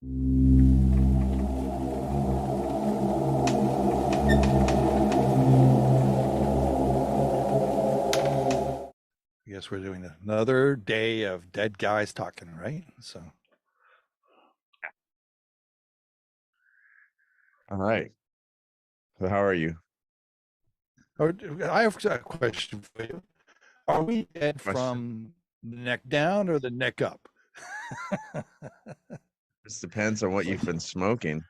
I guess we're doing another day of dead guys talking, right? So, All right. So how are you? I have a question for you. Are we dead Question. from the neck down or the neck up? This depends on what So, you've been smoking.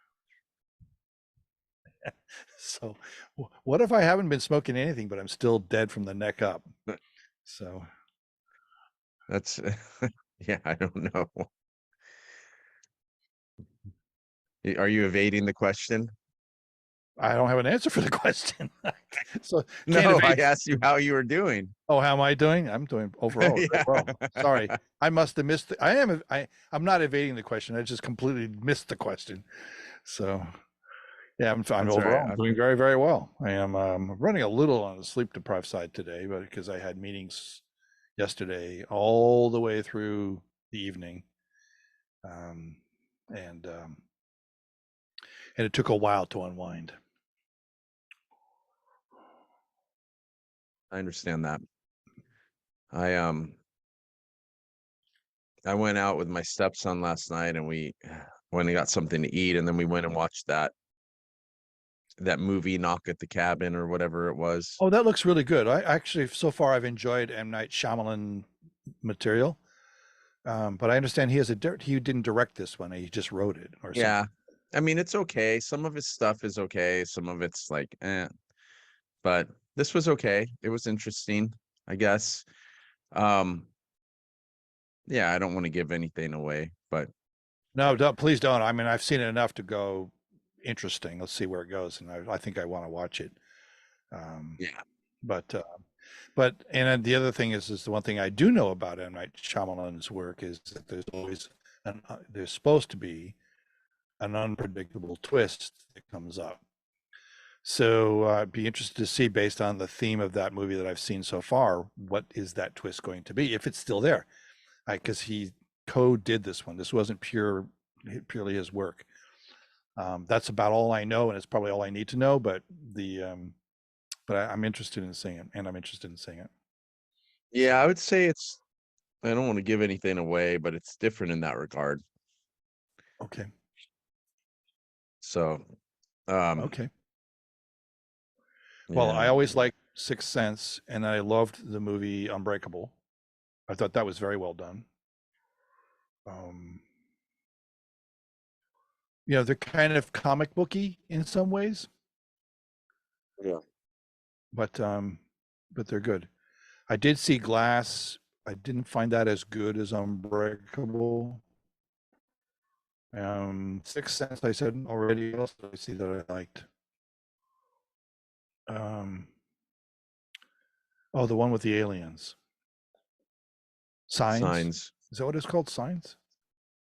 so what if I haven't been smoking anything, but I'm still dead from the neck up? So, That's yeah, I don't know. Are you evading the question? I don't have an answer for the question. So can't No, I evade. asked you how you were doing. Oh, how am I doing? I'm doing overall very Yeah. well. Sorry, I must have missed. I am. I'm not evading the question. I just completely missed the question. So yeah, I'm That's all right. overall I'm doing very, very well. I am running a little on the sleep deprived side today, but because I had meetings yesterday all the way through the evening, um, and um, and it took a while to unwind. I understand that. I I went out with my stepson last night and we went and got something to eat and then we went and watched that movie Knock at the Cabin or whatever it was. Oh, that looks really good. I actually, so far, I've enjoyed M. Night Shyamalan material, but I understand he didn't direct this one. He just wrote it or Yeah. something. I mean, it's okay. Some of his stuff is okay. Some of it's like, but this was okay. It was interesting, I guess. Um, yeah, I don't want to give anything away, but No, please don't. I mean, I've seen it enough to go interesting. Let's see where it goes, and I think I want to watch it. Um, yeah, but and then the other thing is the one thing I do know about M. Night Shyamalan's work is that there's supposed to be an unpredictable twist that comes up. So I'd be interested to see, based on the theme of that movie that I've seen so far, what is that twist going to be if it's still there? Because he co-did this one. This wasn't purely his work. That's about all I know, and it's probably all I need to know. But I'm interested in seeing it, and I'm interested in seeing it. yeah, I would say it's, I don't want to give anything away, but it's different in that regard. Okay. So, um, Okay. Well, I yeah, always liked Sixth Sense, and I loved the movie Unbreakable. I thought that was very well done. Um, they're kind of comic booky in some ways, yeah, but um, but they're good. I did see Glass. I didn't find that as good as Unbreakable. Sixth Sense, I said already. Also, I see that I liked. Um, oh, the one with the aliens. Signs. signs. Is that what it's called? Signs.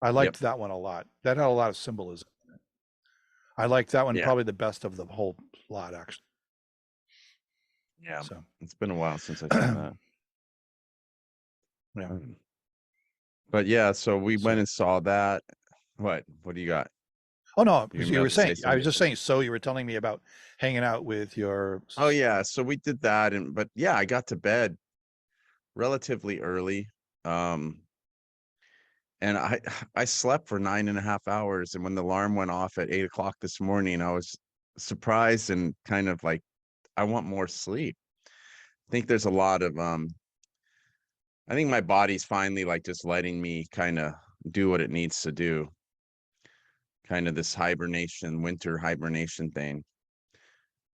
I Yep. liked that one a lot. That had a lot of symbolism. I liked that one Yeah, probably the best of the whole lot, actually. yeah. So, It's been a while since I saw yeah. that. But yeah, so we went So, and saw that. What do you got? oh no, You're because you about were to say saying, I something. was just saying. So you were telling me about hanging out with your. Oh yeah, so we did that and but yeah, I got to bed relatively early. Um, and I slept for 9.5 hours. And when the alarm went off at 8 o'clock this morning, I was surprised and kind of like, I want more sleep. I think there's a lot of I think my body's finally like just letting me kind of do what it needs to do, kind of this hibernation, winter hibernation thing.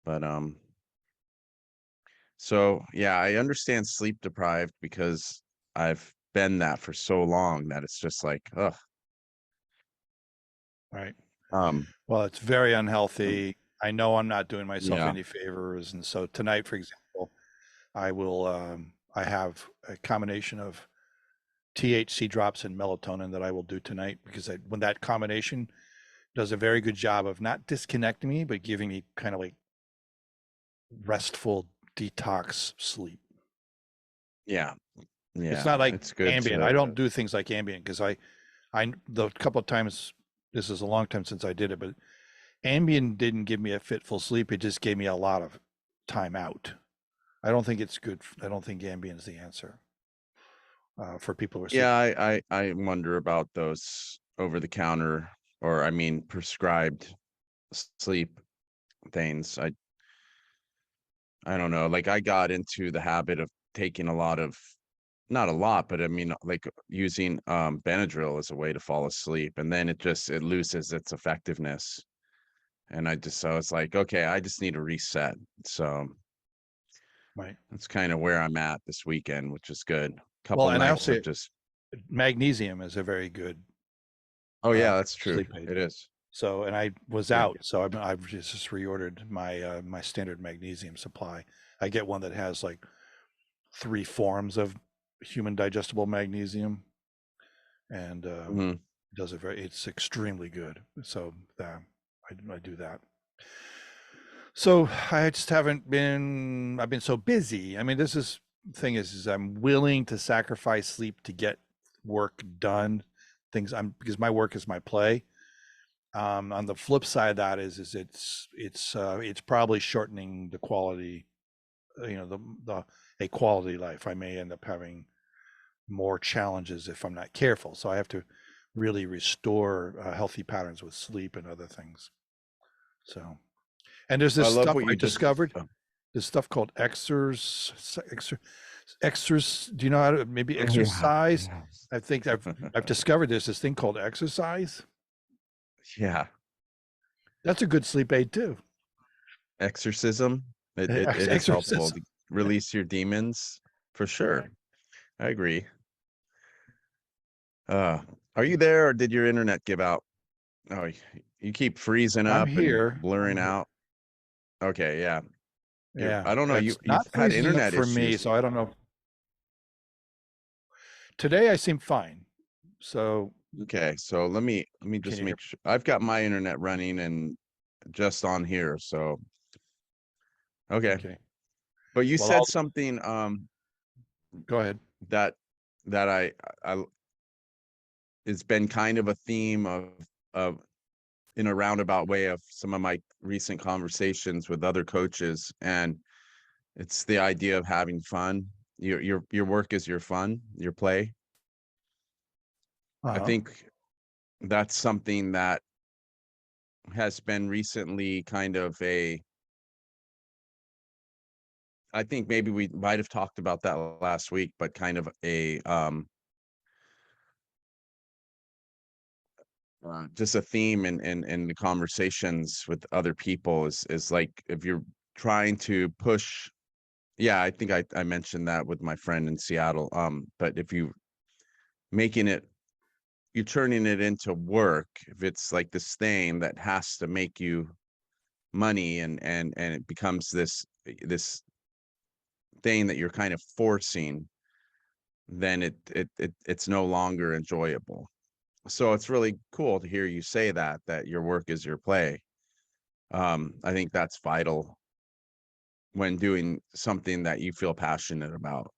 But so yeah, I understand sleep deprived because I've been that for so long that it's just like, ugh. Right. Um, Well, it's very unhealthy. I know I'm not doing myself yeah, any favors, and so tonight, for example, I will. I have a combination of THC drops and melatonin that I will do tonight because when that combination does a very good job of not disconnecting me, but giving me kind of like restful detox sleep. yeah, It's yeah. not like It's good Ambien. I to, don't do things like Ambien because the couple of times this is a long time since I did it, but Ambien didn't give me a fitful sleep. It just gave me a lot of time out. I don't think it's good. I don't think Ambien is the answer for people who are sleep. Yeah, I wonder about those over the counter, or I mean prescribed sleep things. I don't know. Like I got into the habit of taking a lot of, not a lot, but I mean like using Benadryl as a way to fall asleep, and then it loses its effectiveness. And so it's like, okay, I just need a reset. So Right. that's kind of where I'm at this weekend, which is good. Well, Couple and I nights also of just, magnesium is a very good oh uh, yeah, that's true. sleep aid. It is. So, and I was Yeah. out, so I've just reordered my my standard magnesium supply. I get one that has like three forms of human digestible magnesium, and Mhm. does it very. It's extremely good. So I do that. So I just haven't been. I've been so busy. I mean, this is thing is I'm willing to sacrifice sleep to get work done. Things I'm because my work is my play. On the flip side of that is it's probably shortening the quality, the a quality life. I may end up having more challenges if I'm not careful. So I have to really restore healthy patterns with sleep and other things. So, and there's I this love stuff what I you just, discovered. oh, This stuff called Do you know how to maybe oh, yeah. exercise? Yeah. I think I've discovered there's this thing called exercise. Yeah. That's a good sleep aid too. Exorcism. It is helpful Exercism. to release your demons for sure. I agree. Uh, are you there, or did your internet give out? Oh, you keep freezing I'm up and here. I'm blurring here. out. Okay, yeah. Yeah, I don't know, it's you've not had freezing up internet for me, issues. so I don't know. Today I seem fine. So Okay, so let me can just you hear? make sure. I've got my internet running and just on here, so okay. Okay. But you Well, said I'll something go ahead. that that I it's been kind of a theme of in a roundabout way of some of my recent conversations with other coaches, and it's the idea of having fun. Your work is your fun, your play. I Uh-huh. think that's something that has been recently kind of a, I think maybe we might have talked about that last week, but kind of a just a theme in the conversations with other people is like if you're trying to push, yeah, I think I mentioned that with my friend in Seattle. But if you making it, you're turning it into work, if it's like this thing that has to make you money, and it becomes this thing that you're kind of forcing, then it's no longer enjoyable. So it's really cool to hear you say that your work is your play. I think that's vital when doing something that you feel passionate about.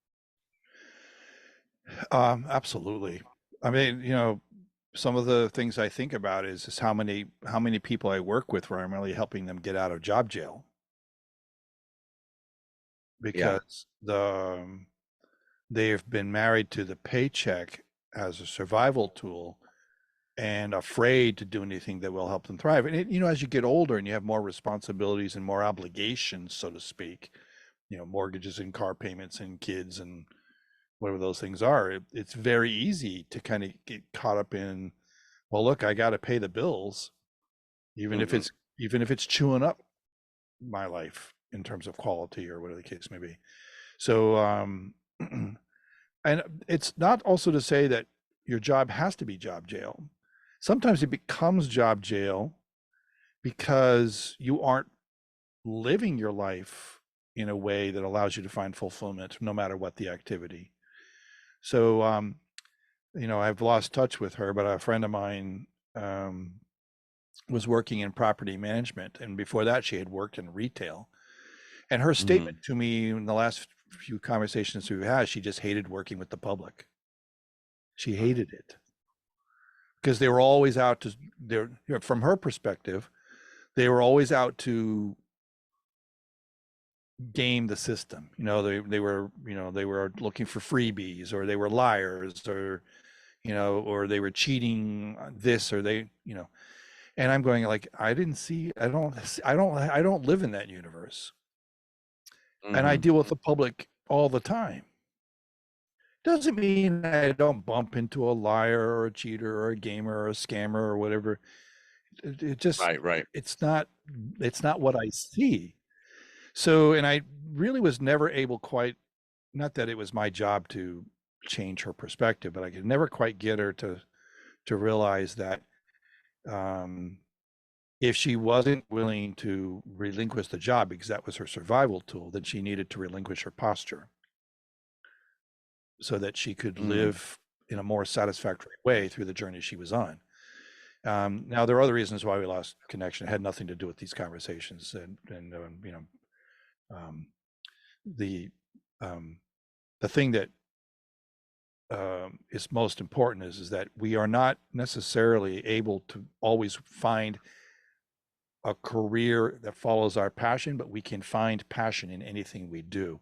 Absolutely. I mean, some of the things I think about is how many people I work with where I'm really helping them get out of job jail Yeah. because they've been married to the paycheck as a survival tool and afraid to do anything that will help them thrive. And as you get older and you have more responsibilities and more obligations, so to speak, mortgages and car payments and kids and whatever those things are, it's very easy to kind of get caught up in, well, look, I got to pay the bills, even if Hmm. it's chewing up my life in terms of quality or whatever the case may be. So, and it's not also to say that your job has to be job jail. Sometimes it becomes job jail because you aren't living your life in a way that allows you to find fulfillment no matter what the activity. So, I've lost touch with her, but a friend of mine um, was working in property management. And before that, she had worked in retail. And her statement Hmm. to me in the last few conversations we've had, she just hated working with the public. She hated it. because they were always out to, they're, from her perspective, they were always out to game the system. They were, they were looking for freebies, or they were liars, or, or they were cheating this, or they, and I'm going like, I don't live in that universe. And I Hmm. deal with the public all the time. Doesn't mean I don't bump into a liar or a cheater or a gamer or a scammer or whatever. It just, Right, right. it's not what I see. So, and I really was never able quite, not that it was my job to change her perspective, but I could never quite get her to realize that, um, if she wasn't willing to relinquish the job because that was her survival tool, then she needed to relinquish her posture so that she could Mm. live in a more satisfactory way through the journey she was on. Now, there are other reasons why we lost connection. It had nothing to do with these conversations, and um, the um, the thing that, is most important is that we are not necessarily able to always find a career that follows our passion, but we can find passion in anything we do,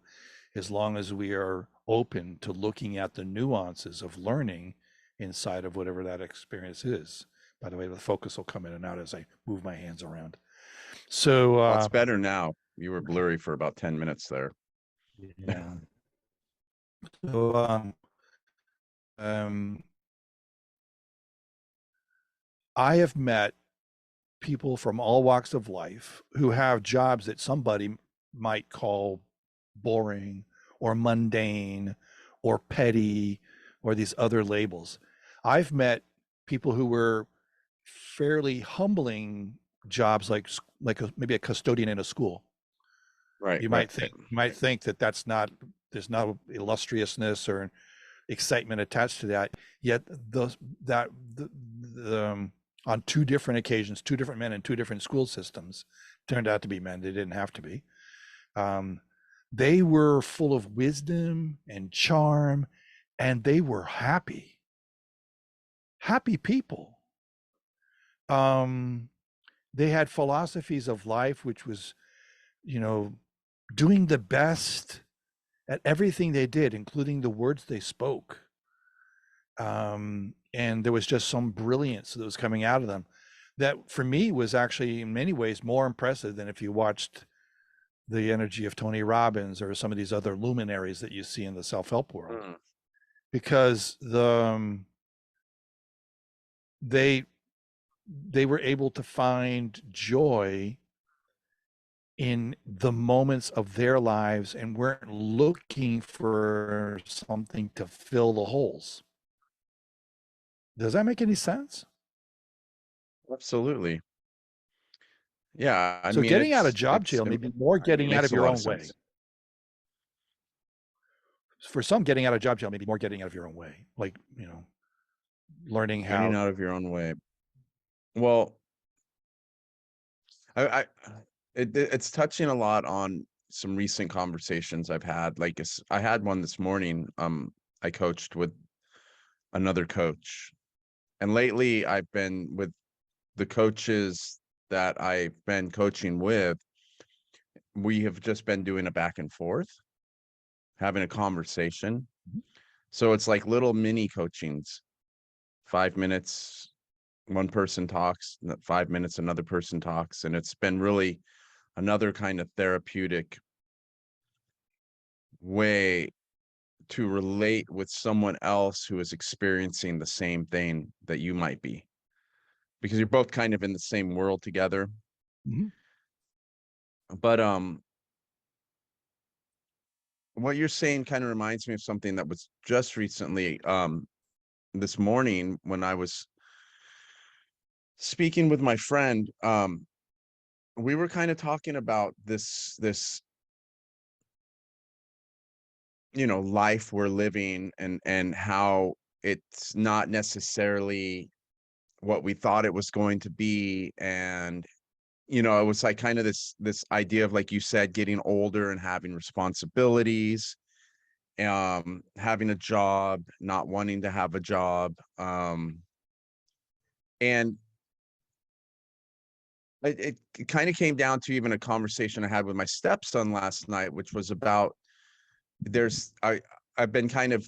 as long as we are open to looking at the nuances of learning inside of whatever that experience is. By the way, the focus will come in and out as I move my hands around. So, Well, it's better now. You were blurry for about 10 minutes there. yeah. So, um, I have met people from all walks of life who have jobs that somebody might call boring or mundane or petty or these other labels. I've met people who were fairly humbling jobs, maybe a custodian in a school. Right, You right, might right. think that there's not illustriousness or excitement attached to that. Yet those that the on two different occasions, two different men in two different school systems turned out to be men. They didn't have to be. Um, they were full of wisdom and charm, and they were happy people. Um, they had philosophies of life, which was, you know, doing the best at everything they did, including the words they spoke. And there was just some brilliance that was coming out of them that for me was actually in many ways more impressive than if you watched the energy of Tony Robbins or some of these other luminaries that you see in the self-help world, Mm. because they they were able to find joy in the moments of their lives and weren't looking for something to fill the holes. Does that make any sense? Absolutely. Yeah, I So mean, getting out of job jail may be more it getting out makes of a your lot of own way. sense. For some, getting out of job jail may be more getting out of your own way, like, learning Getting how. out of your own way. Well, I it's touching a lot on some recent conversations I've had. Like I had one this morning. I coached with another coach, and lately I've been with the coaches that I've been coaching with. We have just been doing a back and forth, having a conversation. So it's like little mini coachings, 5 minutes, one person talks, 5 minutes, another person talks. And it's been really another kind of therapeutic way to relate with someone else who is experiencing the same thing that you might be, because you're both kind of in the same world together. Mhm. But what you're saying kind of reminds me of something that was just recently, this morning when I was speaking with my friend. We were kind of talking about this life we're living, and how it's not necessarily what we thought it was going to be. And it was like kind of this idea of, like you said, getting older and having responsibilities, having a job, not wanting to have a job, And it kind of came down to even a conversation I had with my stepson last night, which was about I've been kind of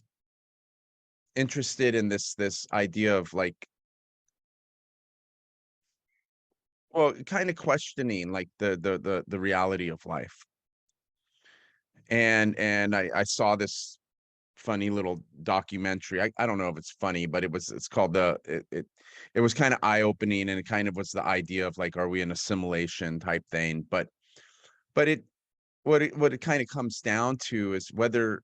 interested in this idea of like, well, kind of questioning like the reality of life. And I saw this funny little documentary. I don't know if it's funny, but it's called it was kind of eye-opening, and it kind of was the idea of like, are we in a simulation type thing? But what it kind of comes down to is whether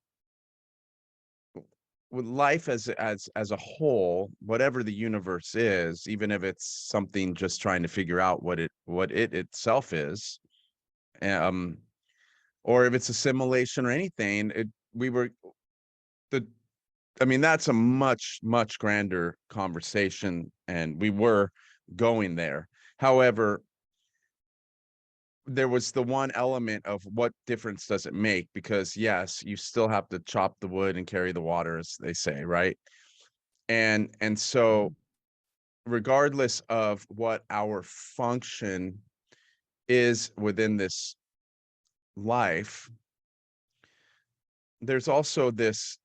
with life as a whole, whatever the universe is, even if it's something just trying to figure out what it itself is, um, or if it's a simulation or anything, we were the I mean, that's a much, much grander conversation, and we were going there. However, there was the one element of what difference does it make? Because yes, you still have to chop the wood and carry the water, as they say, right? And so regardless of what our function is within this life, there's also this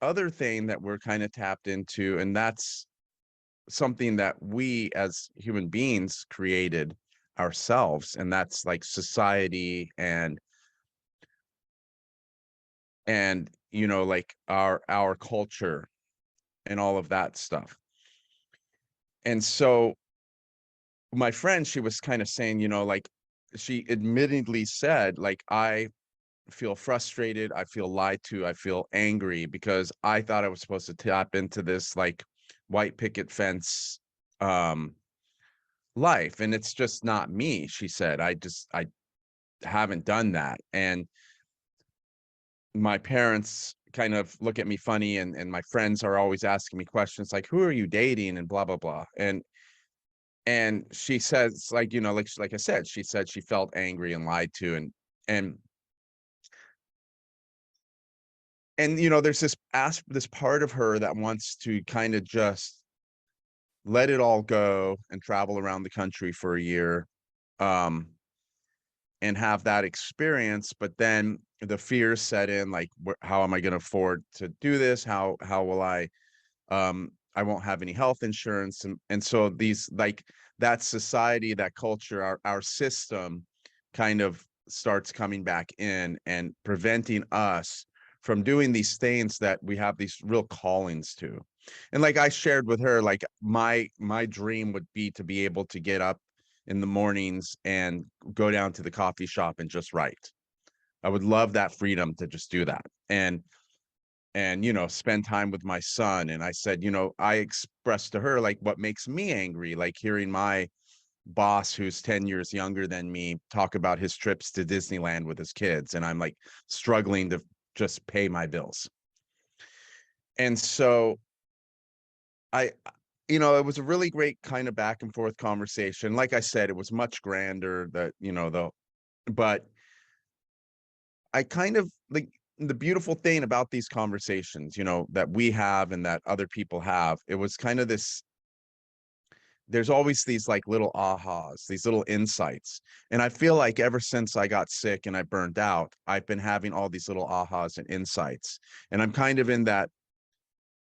other thing that we're kind of tapped into, and that's something that we as human beings created ourselves, and that's like society and like our culture and all of that stuff. And so my friend, she was kind of saying, like, she admittedly said, like, I feel frustrated, I feel lied to, I feel angry because I thought I was supposed to tap into this like white picket fence um life, and it's just not me. She said, I haven't done that. And my parents kind of look at me funny, and my friends are always asking me questions like, who are you dating, and blah blah blah. And she says, like, like I said, she said she felt angry and lied to, and there's this part of her that wants to kind of just let it all go and travel around the country for a year, um and have that experience. But then the fears set in, like, how am I going to afford to do this? How will I won't have any health insurance. And so these, like, that society, that culture, our system kind of starts coming back in and preventing us from doing these things that we have these real callings to. And like I shared with her, like, my dream would be to be able to get up in the mornings and go down to the coffee shop and just write. I would love that freedom to just do that. And spend time with my son. And I said, I expressed to her like what makes me angry, like hearing my boss, who's 10 years younger than me, talk about his trips to Disneyland with his kids, and I'm like struggling to just pay my bills. And so I it was a really great kind of back and forth conversation. Like I said, it was much grander, that though, but I kind of like the beautiful thing about these conversations, that we have and that other people have. It was kind of this, there's always these like little ahas, these little insights. And I feel like ever since I got sick and I burned out, I've been having all these little ahas and insights. And I'm kind of in that,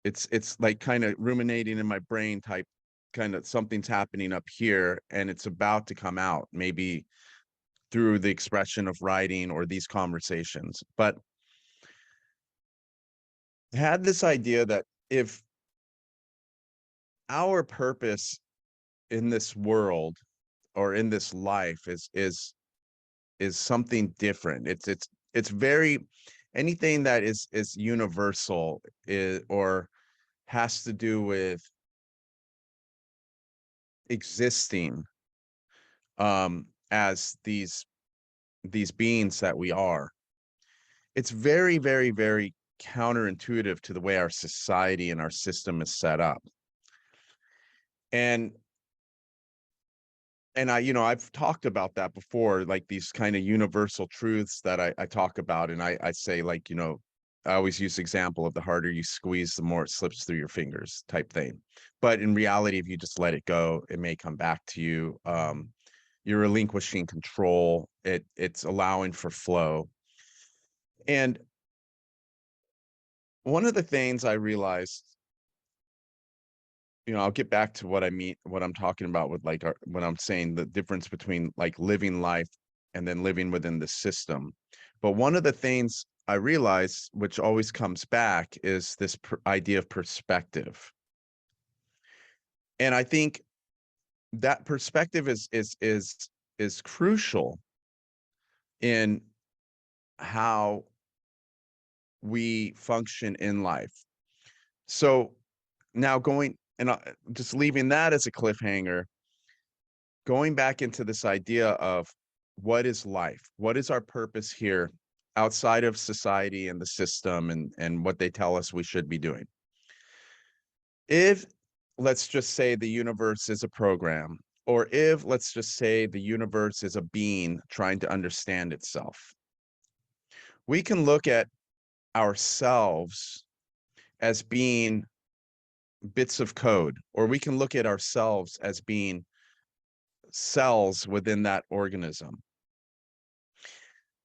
it's like kind of ruminating in my brain type, kind of something's happening up here and it's about to come out, maybe through the expression of writing or these conversations. But I had this idea that if our purpose in this world or in this life is something different, it's very, anything that is universal, or has to do with existing, as these beings that we are, it's very, very, very counterintuitive to the way our society and our system is set up. And I've talked about that before, like these kind of universal truths that I talk about. And I say, like, I always use the example of the harder you squeeze, the more it slips through your fingers type thing. But in reality, if you just let it go, it may come back to you. You're relinquishing control. It's allowing for flow. And one of the things I realized, I'll get back to what I mean, what I'm talking about with like when I'm saying the difference between like living life and then living within the system. But one of the things I realized, which always comes back, is this idea of perspective. And I think that perspective is crucial in how we function in life. So now going and just leaving that as a cliffhanger, going back into this idea of what is life? What is our purpose here outside of society and the system and what they tell us we should be doing? If, let's just say, the universe is a program, or if, let's just say, the universe is a being trying to understand itself, we can look at ourselves as being bits of code, or we can look at ourselves as being cells within that organism.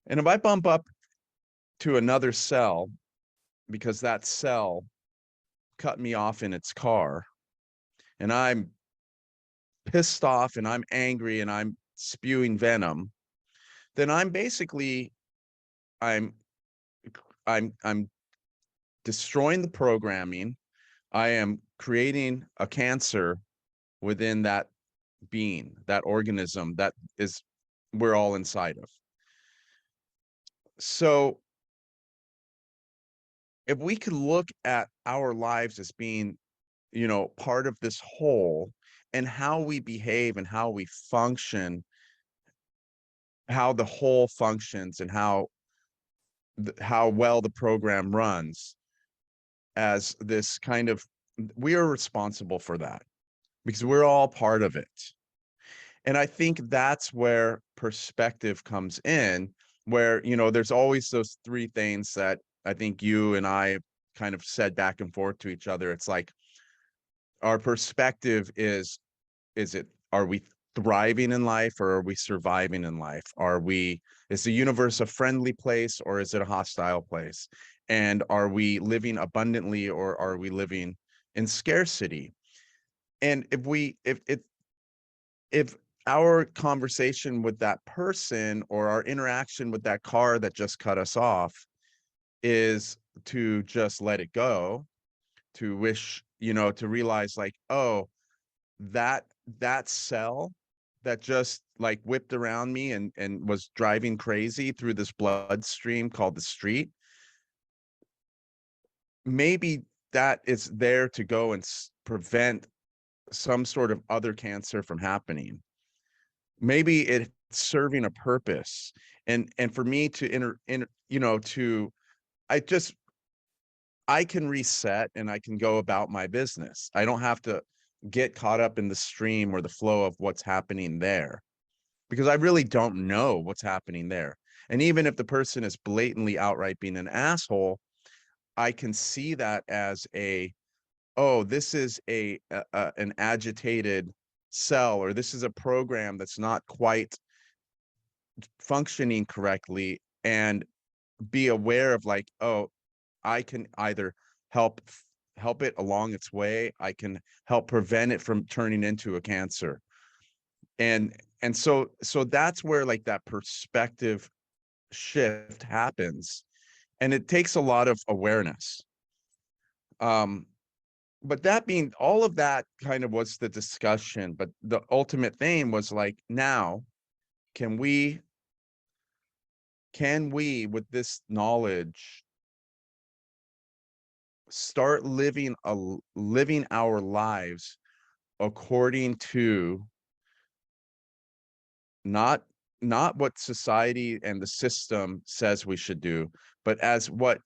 And if I bump up to another cell because that cell cut me off in its car, and I'm pissed off and I'm angry and I'm spewing venom, then I'm basically I'm I'm destroying the programming. I am creating a cancer within that being, that organism that is we're all inside of. So if we could look at our lives as being, part of this whole, and how we behave and how we function, how the whole functions, and how well the program runs, as this kind of, we are responsible for that because we're all part of it. And I think that's where perspective comes in, where, there's always those three things that I think you and I kind of said back and forth to each other. It's like, our perspective are we thriving in life, or are we surviving in life? Is the universe a friendly place, or is it a hostile place? And are we living abundantly, or are we living in scarcity? And if our conversation with that person, or our interaction with that car that just cut us off, is to just let it go, to wish, to realize like, oh, that cell that just like whipped around me and was driving crazy through this bloodstream called the street, maybe that is there to go and prevent some sort of other cancer from happening. Maybe it's serving a purpose. And for me to I can reset and I can go about my business. I don't have to get caught up in the stream or the flow of what's happening there, because I really don't know what's happening there. And even if the person is blatantly outright being an asshole, I can see that as oh, this is an agitated cell, or this is a program that's not quite functioning correctly, and be aware of like, oh, I can either help it along its way. I can help prevent it from turning into a cancer. And so that's where like that perspective shift happens. And it takes a lot of awareness. But that being, all of that kind of was the discussion, but the ultimate thing was like, now can we with this knowledge start living our lives according to not what society and the system says we should do, but as what,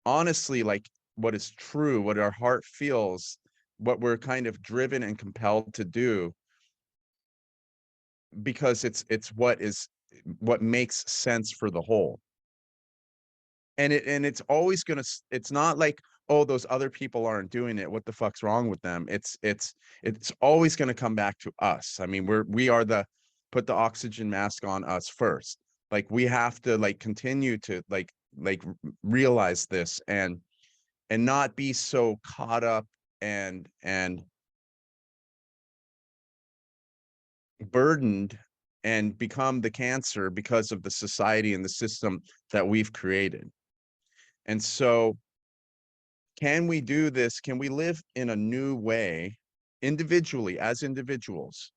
honestly, like what is true, what our heart feels, what we're kind of driven and compelled to do, because it's what makes sense for the whole. it's always gonna it's not like, oh, those other people aren't doing it, what the fuck's wrong with them? It's always gonna come back to us. I mean, we are the put the oxygen mask on us first. Like we have to like continue to realize this and not be so caught up and burdened and become the cancer because of the society and the system that we've created. And so, can we do this? Can we live in a new way individually as individuals?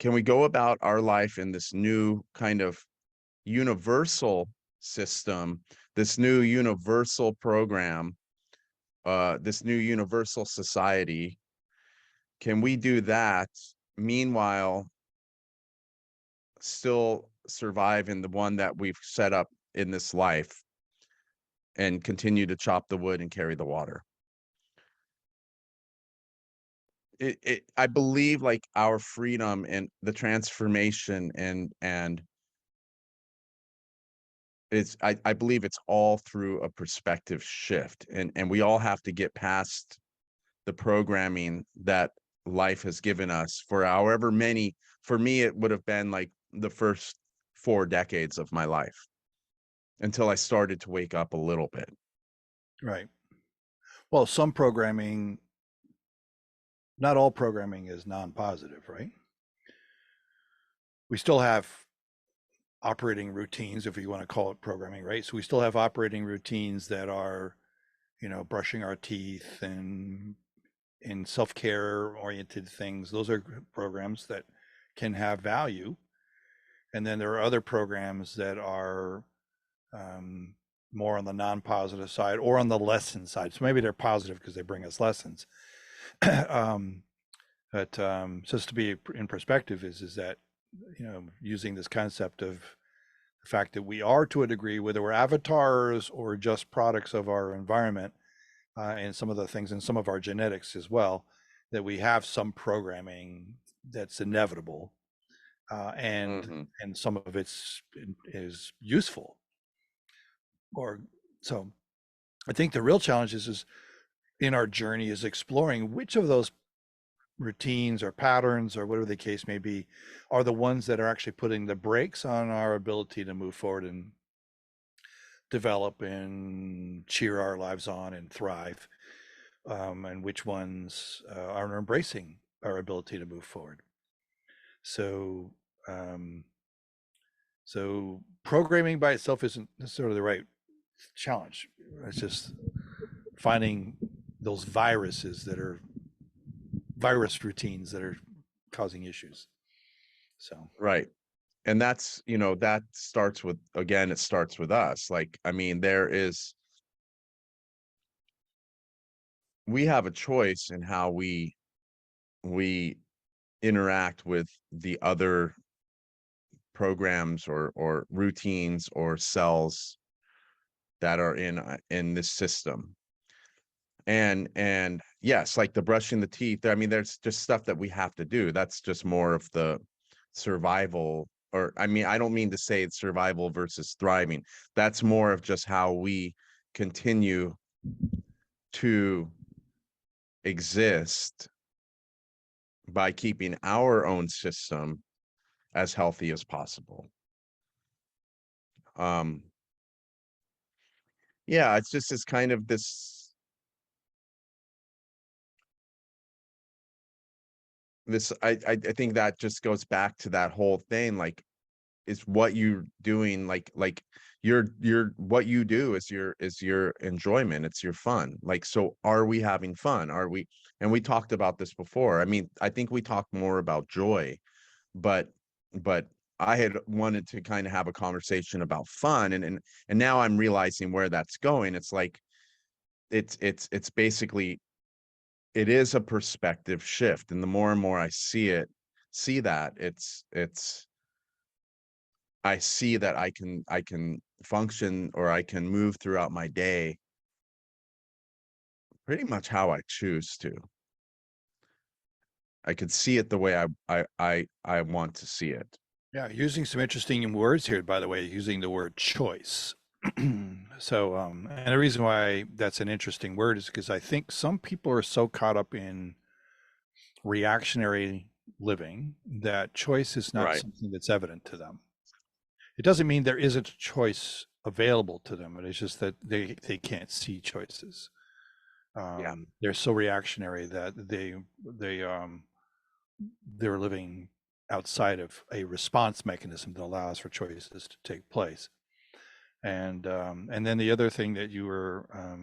Can we go about our life in this new kind of universal system, this new universal program, this new universal society? Can we do that? Meanwhile, still survive in the one that we've set up in this life and continue to chop the wood and carry the water? I believe like our freedom and the transformation and I believe it's all through a perspective shift, and we all have to get past the programming that life has given us for however many. For me, it would have been like the first 4 decades of my life until I started to wake up a little bit. Right. Well, some programming, not all programming is non-positive, right? We still have operating routines, if you want to call it programming, right? So we still have operating routines that are, brushing our teeth and in self-care oriented things. Those are programs that can have value. And then there are other programs that are more on the non-positive side or on the lesson side. So maybe they're positive because they bring us lessons. um, but just to be in perspective is that, using this concept of the fact that we are, to a degree, whether we're avatars or just products of our environment, and some of the things in some of our genetics as well, that we have some programming that's inevitable, and Mhm. some of it's is useful. Or so I think the real challenge is in our journey is exploring which of those routines or patterns or whatever the case may be are the ones that are actually putting the brakes on our ability to move forward and develop and cheer our lives on and thrive, and which ones are embracing our ability to move forward. So, um, so programming by itself isn't necessarily the right challenge. It's just finding those viruses that are virus routines that are causing issues. So, Right. And that's, that starts with, again, it starts with us. Like, I mean, we have a choice in how we interact with the other programs or routines or cells that are in this system. And yes, like the brushing the teeth, I mean, there's just stuff that we have to do. That's just more of the survival. Or I mean, I don't mean to say it's survival versus thriving. That's more of just how we continue to exist by keeping our own system as healthy as possible. um yeah, it's just this kind of this I think that just goes back to that whole thing. Like, is what you're doing, like your what you do is your enjoyment, it's your fun. Like, so are we having fun? Are we? And we talked about this before. I mean, I think we talked more about joy, but but I had wanted to kind of have a conversation about fun, and now I'm realizing where that's going. It's like it's basically, it is a perspective shift, and the more and more I see that, it's I see that I can function, or I can move throughout my day pretty much how I choose to. I could see it the way I want to see it. yeah, using some interesting words here, by the way, using the word choice. So, and the reason why that's an interesting word is because I think some people are so caught up in reactionary living that choice is not Right. something that's evident to them. It doesn't mean there isn't a choice available to them, but it's just that they can't see choices. Yeah. They're so reactionary that they're living outside of a response mechanism that allows for choices to take place. And then the other thing that you were, I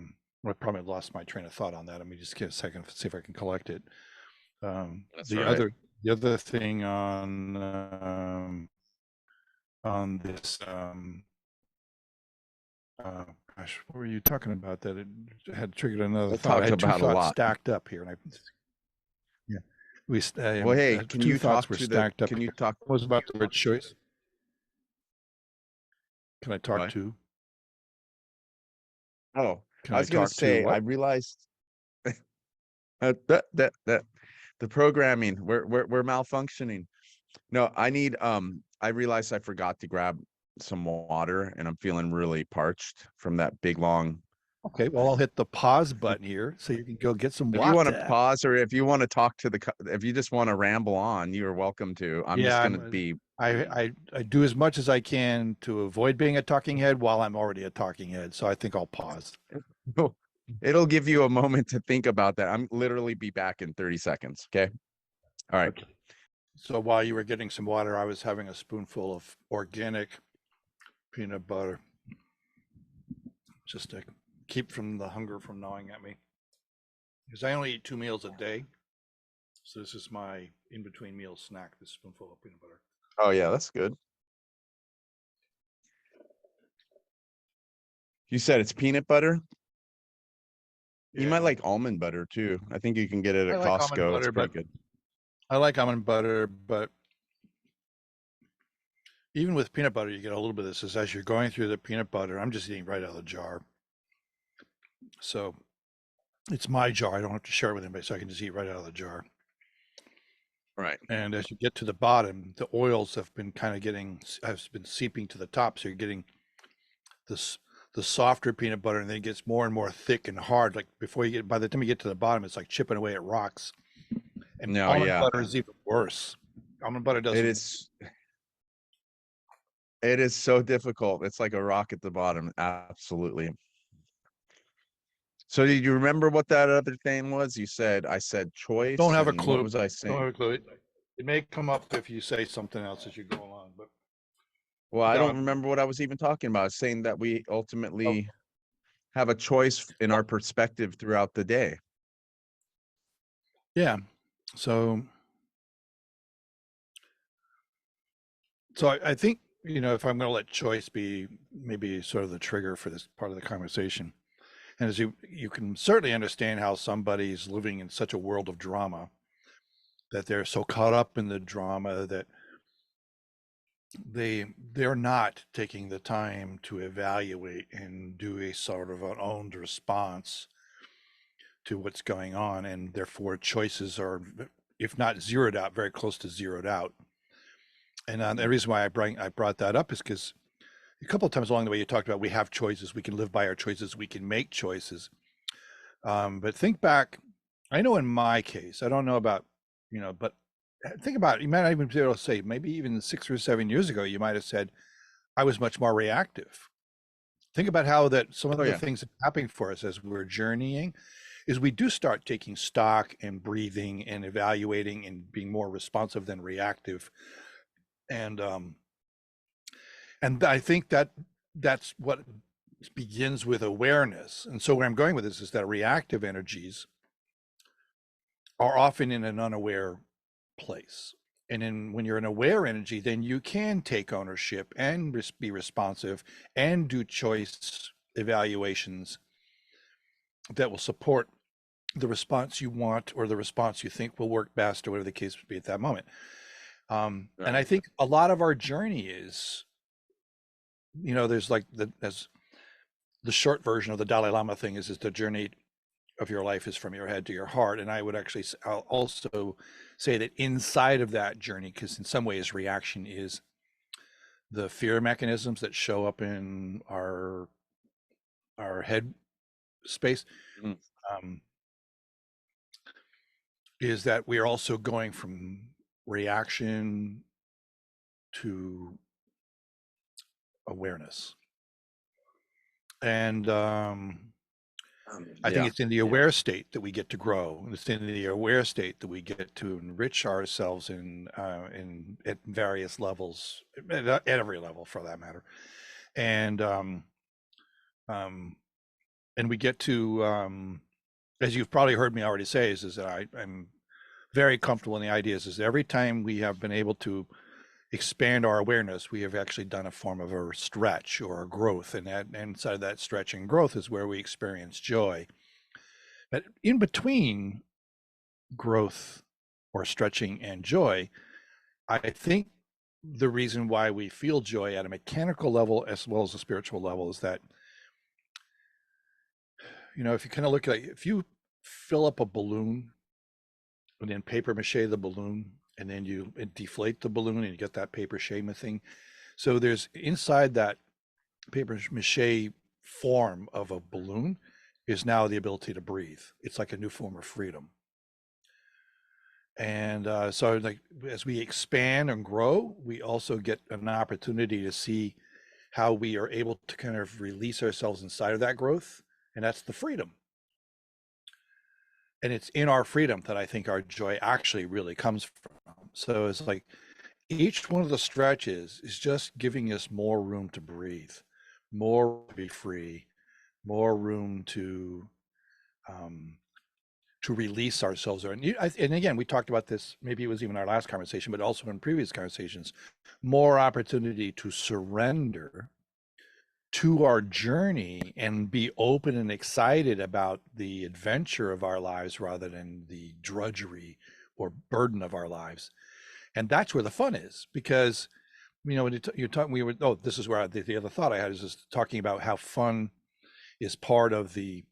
probably lost my train of thought on that. Let me just get a second, see if I can collect it. That's The right. other thing on this, uh, gosh, what were you talking about that it had triggered another I thought? I talked had two about a thoughts lot. stacked up here, and yeah, Well, hey, can two you thoughts talk were to the, stacked up can you here. talk, One was about the word choice. Can I talk what? to? Oh, Can I I was gonna talk to say, I what? realized that the programming, we're malfunctioning. No, I realized I forgot to grab some water and I'm feeling really parched from that big long. Okay, well, I'll hit the pause button here so you can go get some If you want to water. pause or if you want to talk to if you just want to ramble on, you are welcome to. I'm Yeah, just gonna be, I do as much as I can to avoid being a talking head while I'm already a talking head. So I think I'll pause. it'll give you a moment to think about that. I'm literally be back in 30 seconds. Okay. All right. Okay. So while you were getting some water, I was having a spoonful of organic peanut butter just to keep from the hunger from gnawing at me. Because I only eat 2 meals a day. So this is my in between meal snack, this spoonful of peanut butter. Oh yeah, that's good. You said it's peanut butter. You Yeah, might like almond butter too. I think you can get it I at like almond Costco. It's butter, pretty but good. I like almond butter, but even with peanut butter, you get a little bit of this. Is as you're going through the peanut butter, I'm just eating right out of the jar. So it's my jar. I don't have to share it with anybody, so I can just eat right out of the jar. Right. And as you get to the bottom, the oils have been kind of has been seeping to the top. So you're getting this, the softer peanut butter, and then it gets more and more thick and hard. Like by the time you get to the bottom, it's like chipping away at rocks. And No, almond yeah. butter is even worse. Almond butter It doesn't. is it is so difficult. It's like a rock at the bottom. Absolutely. So did you remember what that other thing was? I said Don't choice, have a and what clue. was I Don't have saying? a clue. It may come up if you say something else as you go along, but Well, I don't down. remember what I was even talking about. I was saying that we Oh, ultimately have a choice in our perspective throughout the day. yeah. So, I think, if I'm going to let choice be maybe sort of the trigger for this part of the conversation, and as you can certainly understand how somebody's living in such a world of drama that they're so caught up in the drama that they're not taking the time to evaluate and do a sort of an owned response to what's going on, and therefore choices are, if not zeroed out, very close to zeroed out. And the reason why I brought that up is because a couple of times along the way you talked about we have choices, we can live by our choices, we can make choices. But think back, I know in my case, I don't know about, but think about it. You might not even be able to say, maybe even 6 or 7 years ago, you might have said, I was much more reactive. Think about how that some Oh of the yeah. things that are happening for us as we're journeying is we do start taking stock and breathing and evaluating and being more responsive than reactive. And I think that that's what begins with awareness. And so where I'm going with this is that reactive energies are often in an unaware place. And when you're an aware energy, then you can take ownership and be responsive and do choice evaluations that will support the response you want or the response you think will work best or whatever the case would be at that moment. And I Right. think a lot of our journey is, there's like as the short version of the Dalai Lama thing is the journey of your life is from your head to your heart. And I would actually, I'll also say that inside of that journey, because in some ways reaction is the fear mechanisms that show up in our head space, Mhm. um, is that we are also going from reaction to awareness. And I think Yeah. it's in the aware state that we get to grow. It's in the aware state that we get to enrich ourselves in at various levels, at every level for that matter. And um, and we get to, as you've probably heard me already say, is that I'm very comfortable in the ideas is every time we have been able to expand our awareness, we have actually done a form of a stretch or a growth, and that inside of that stretch and growth is where we experience joy. But in between growth or stretching and joy, I think the reason why we feel joy at a mechanical level as well as a spiritual level is that, if you kind of look at if you fill up a balloon and then paper mache the balloon and then you deflate the balloon and you get that paper mache thing. So there's inside that paper mache form of a balloon is now the ability to breathe. It's like a new form of freedom. And so, like, as we expand and grow, we also get an opportunity to see how we are able to kind of release ourselves inside of that growth. And that's the freedom. And it's in our freedom that I think our joy actually really comes from. So it's like each one of the stretches is just giving us more room to breathe, more to be free, more room um, to release ourselves. And again, we talked about this, maybe it was even our last conversation, but also in previous conversations, more opportunity to surrender to our journey and be open and excited about the adventure of our lives rather than the drudgery or burden of our lives. And that's where the fun is, because when you're talking, this is where the other thought I had is just talking about how fun is part of the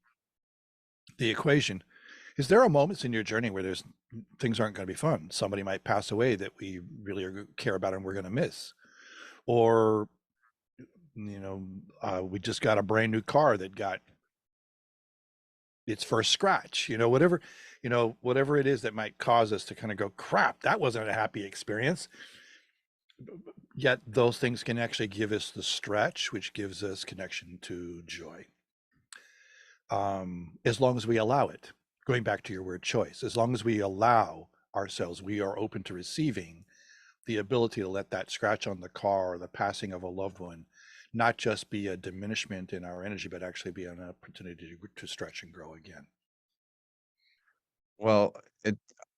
equation. Is there are moments in your journey where there's things aren't going to be fun? Somebody might pass away that we really care about and we're going to miss, or we just got a brand new car that got its first scratch. Whatever it is that might cause us to kind of go, crap, that wasn't a happy experience. Yet those things can actually give us the stretch, which gives us connection to joy, as long as we allow it. Going back to your word choice, as long as we allow ourselves, we are open to receiving the ability to let that scratch on the car or the passing of a loved one not just be a diminishment in our energy, but actually be an opportunity to stretch and grow again. Well,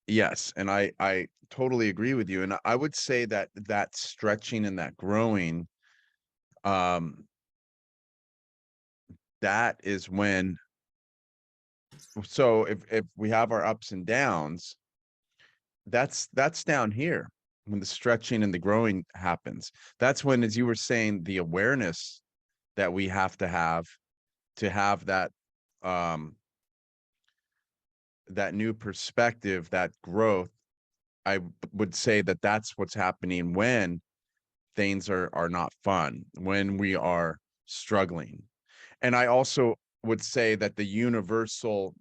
yes, and I totally agree with you. And I would say that that stretching and that growing, um, that is when, so if we have our ups and downs, that's down here when the stretching and the growing happens. That's when, as you were saying, the awareness that we have to have um that new perspective, that growth. I would say that that's what's happening when things are not fun, when we are struggling. And I also would say that the universal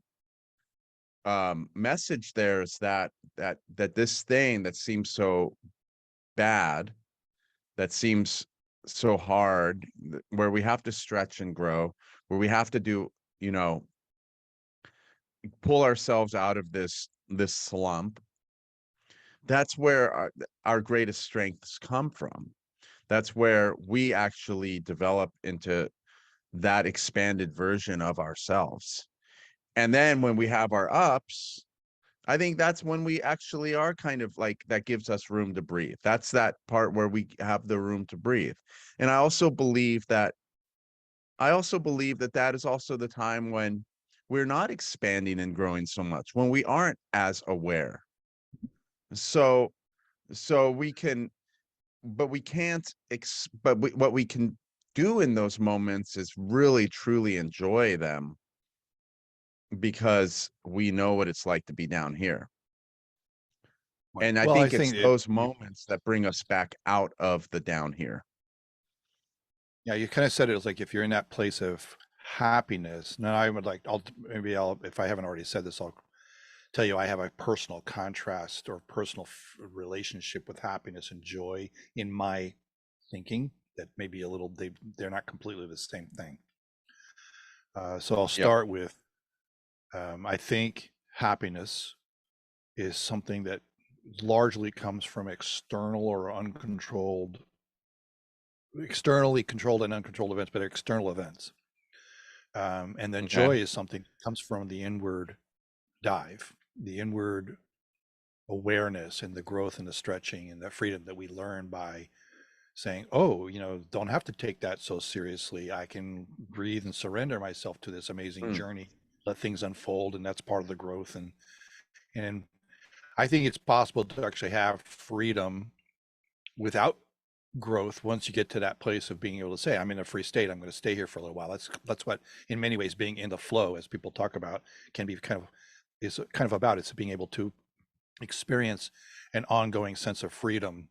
message there is that this thing that seems so bad, that seems so hard, where we have to stretch and grow, where we have to do, pull ourselves out of this slump. That's where our greatest strengths come from. That's where we actually develop into that expanded version of ourselves. And then when we have our ups, I think that's when we actually are kind of like, that gives us room to breathe. That's that part where we have the room to breathe. And I also believe that that is also the time when we're not expanding and growing so much, when we aren't as aware. So so we can, but we can't what we can do in those moments is really truly enjoy them, because we know what it's like to be down here. And I Well, I think it's think those moments that bring us back out of the down here. Yeah, you kind of said it was like if you're in that place of happiness. Now I would like, I'll, if I haven't already said this, I'll tell you I have a personal contrast or personal relationship with happiness and joy in my thinking that maybe a little, they're not completely the same thing. So I'll Yep. start with, I think happiness is something that largely comes from external or uncontrolled, externally controlled and uncontrolled events, but external events. And then Okay. joy is something that comes from the inward dive, the inward awareness and the growth and the stretching and the freedom that we learn by saying, oh, don't have to take that so seriously. I can breathe and surrender myself to this amazing Mm. journey, let things unfold, and that's part of the growth. And I think it's possible to actually have freedom without growth once you get to that place of being able to say, I'm in a free state, I'm going to stay here for a little while. That's what in many ways being in the flow, as people talk about, can be kind of about. It's being able to experience an ongoing sense of freedom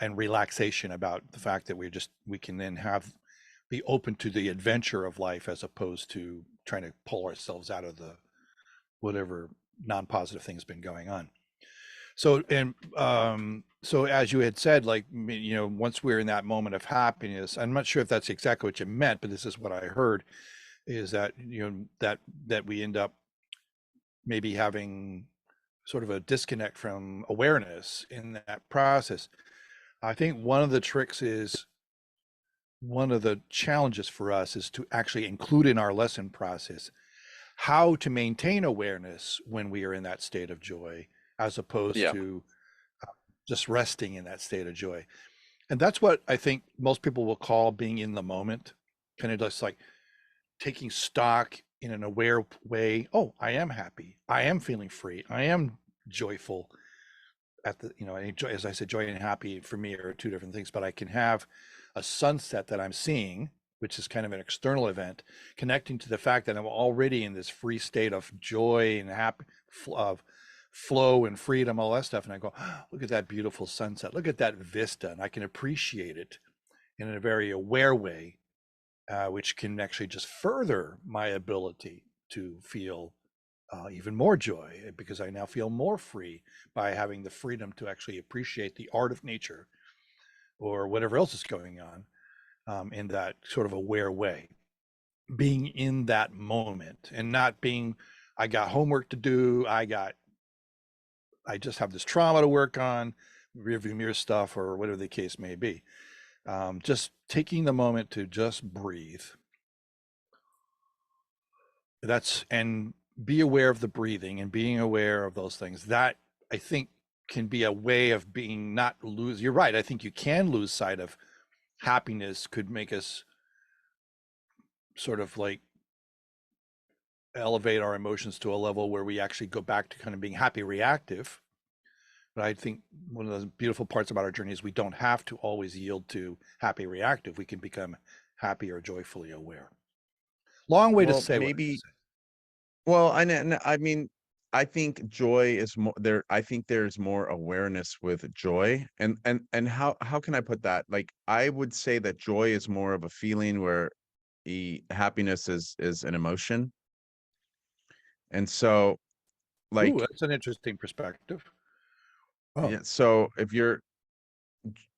and relaxation about the fact that we can then be open to the adventure of life as opposed to trying to pull ourselves out of the whatever non-positive thing's been going on. So as you had said, like, once we're in that moment of happiness, I'm not sure if that's exactly what you meant, but this is what I heard, is that that we end up maybe having sort of a disconnect from awareness in that process. I think one of the challenges for us is to actually include in our lesson process how to maintain awareness when we are in that state of joy, as opposed Yeah. to just resting in that state of joy. And that's what I think most people will call being in the moment, kind of just like taking stock in an aware way. Oh, I am happy. I am feeling free. I am joyful at the, as I said, joy and happy for me are two different things, but I can have a sunset that I'm seeing, which is kind of an external event, connecting to the fact that I'm already in this free state of joy and happy, of flow and freedom, all that stuff. And I go, oh, look at that beautiful sunset. Look at that vista. And I can appreciate it in a very aware way, which can actually just further my ability to feel even more joy because I now feel more free by having the freedom to actually appreciate the art of nature or whatever else is going on in that sort of aware way. Being in that moment and not being, I got homework to do, I just have this trauma to work on, rearview mirror stuff, or whatever the case may be. Just taking the moment to just breathe. And be aware of the breathing and being aware of those things. That I think can be a way of being not lose. You're right. I think you can lose sight of happiness. Could make us sort of like elevate our emotions to a level where we actually go back to kind of being happy reactive. But I think one of the beautiful parts about our journey is we don't have to always yield to happy reactive. We can become happy or joyfully aware. Long way to Well, say what I maybe. say. Well, I mean, I think joy is more there. I think there's more awareness with joy, and how can I put that? Like, I would say that joy is more of a feeling where happiness is an emotion, and so Ooh, like that's an interesting perspective. Oh, yeah. So if you're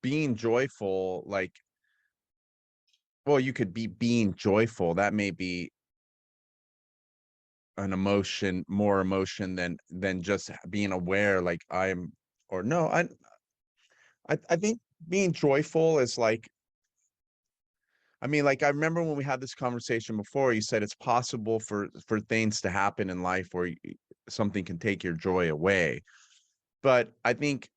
being joyful, like, well, you could be being joyful. That may be an emotion, more emotion than just being aware. Like I'm, or no, I think being joyful is like, I mean, like I remember when we had this conversation before, you said it's possible for things to happen in life where something can take your joy away. But I think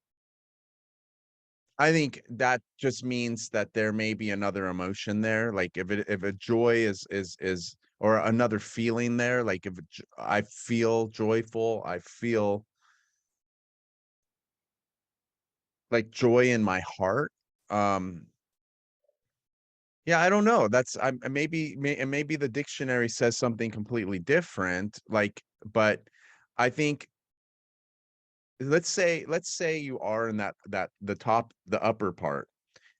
that just means that there may be another emotion there. Like if a joy is or another feeling there, like if I feel joyful, I feel like joy in my heart. Um, yeah, I don't know. That's and maybe the dictionary says something completely different. Like, but I think let's say you are in that the upper part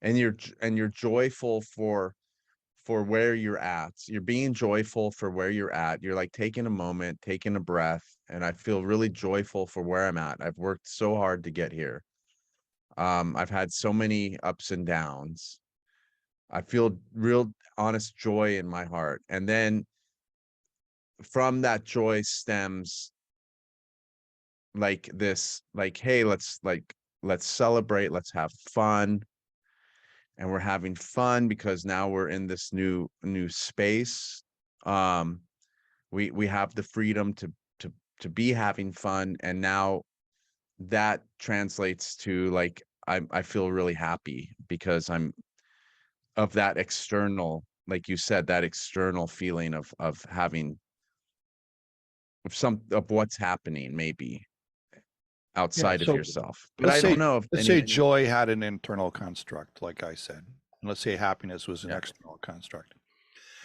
and you're joyful for for where you're at. You're being joyful for where you're at. You're like taking a moment, taking a breath, and I feel really joyful for where I'm at. I've worked so hard to get here. I've had so many ups and downs. I feel real honest joy in my heart. And then from that joy stems like this, like, hey, let's celebrate, let's have fun. And we're having fun because now we're in this new space. Um, we have the freedom to be having fun, and now that translates to like I feel really happy because I'm of that external, like you said, that external feeling of having of some of what's happening maybe Yeah. outside of So yourself. But let's I say don't know if let's say any. joy had an internal construct, like I said. And let's say happiness was an Yeah, external construct.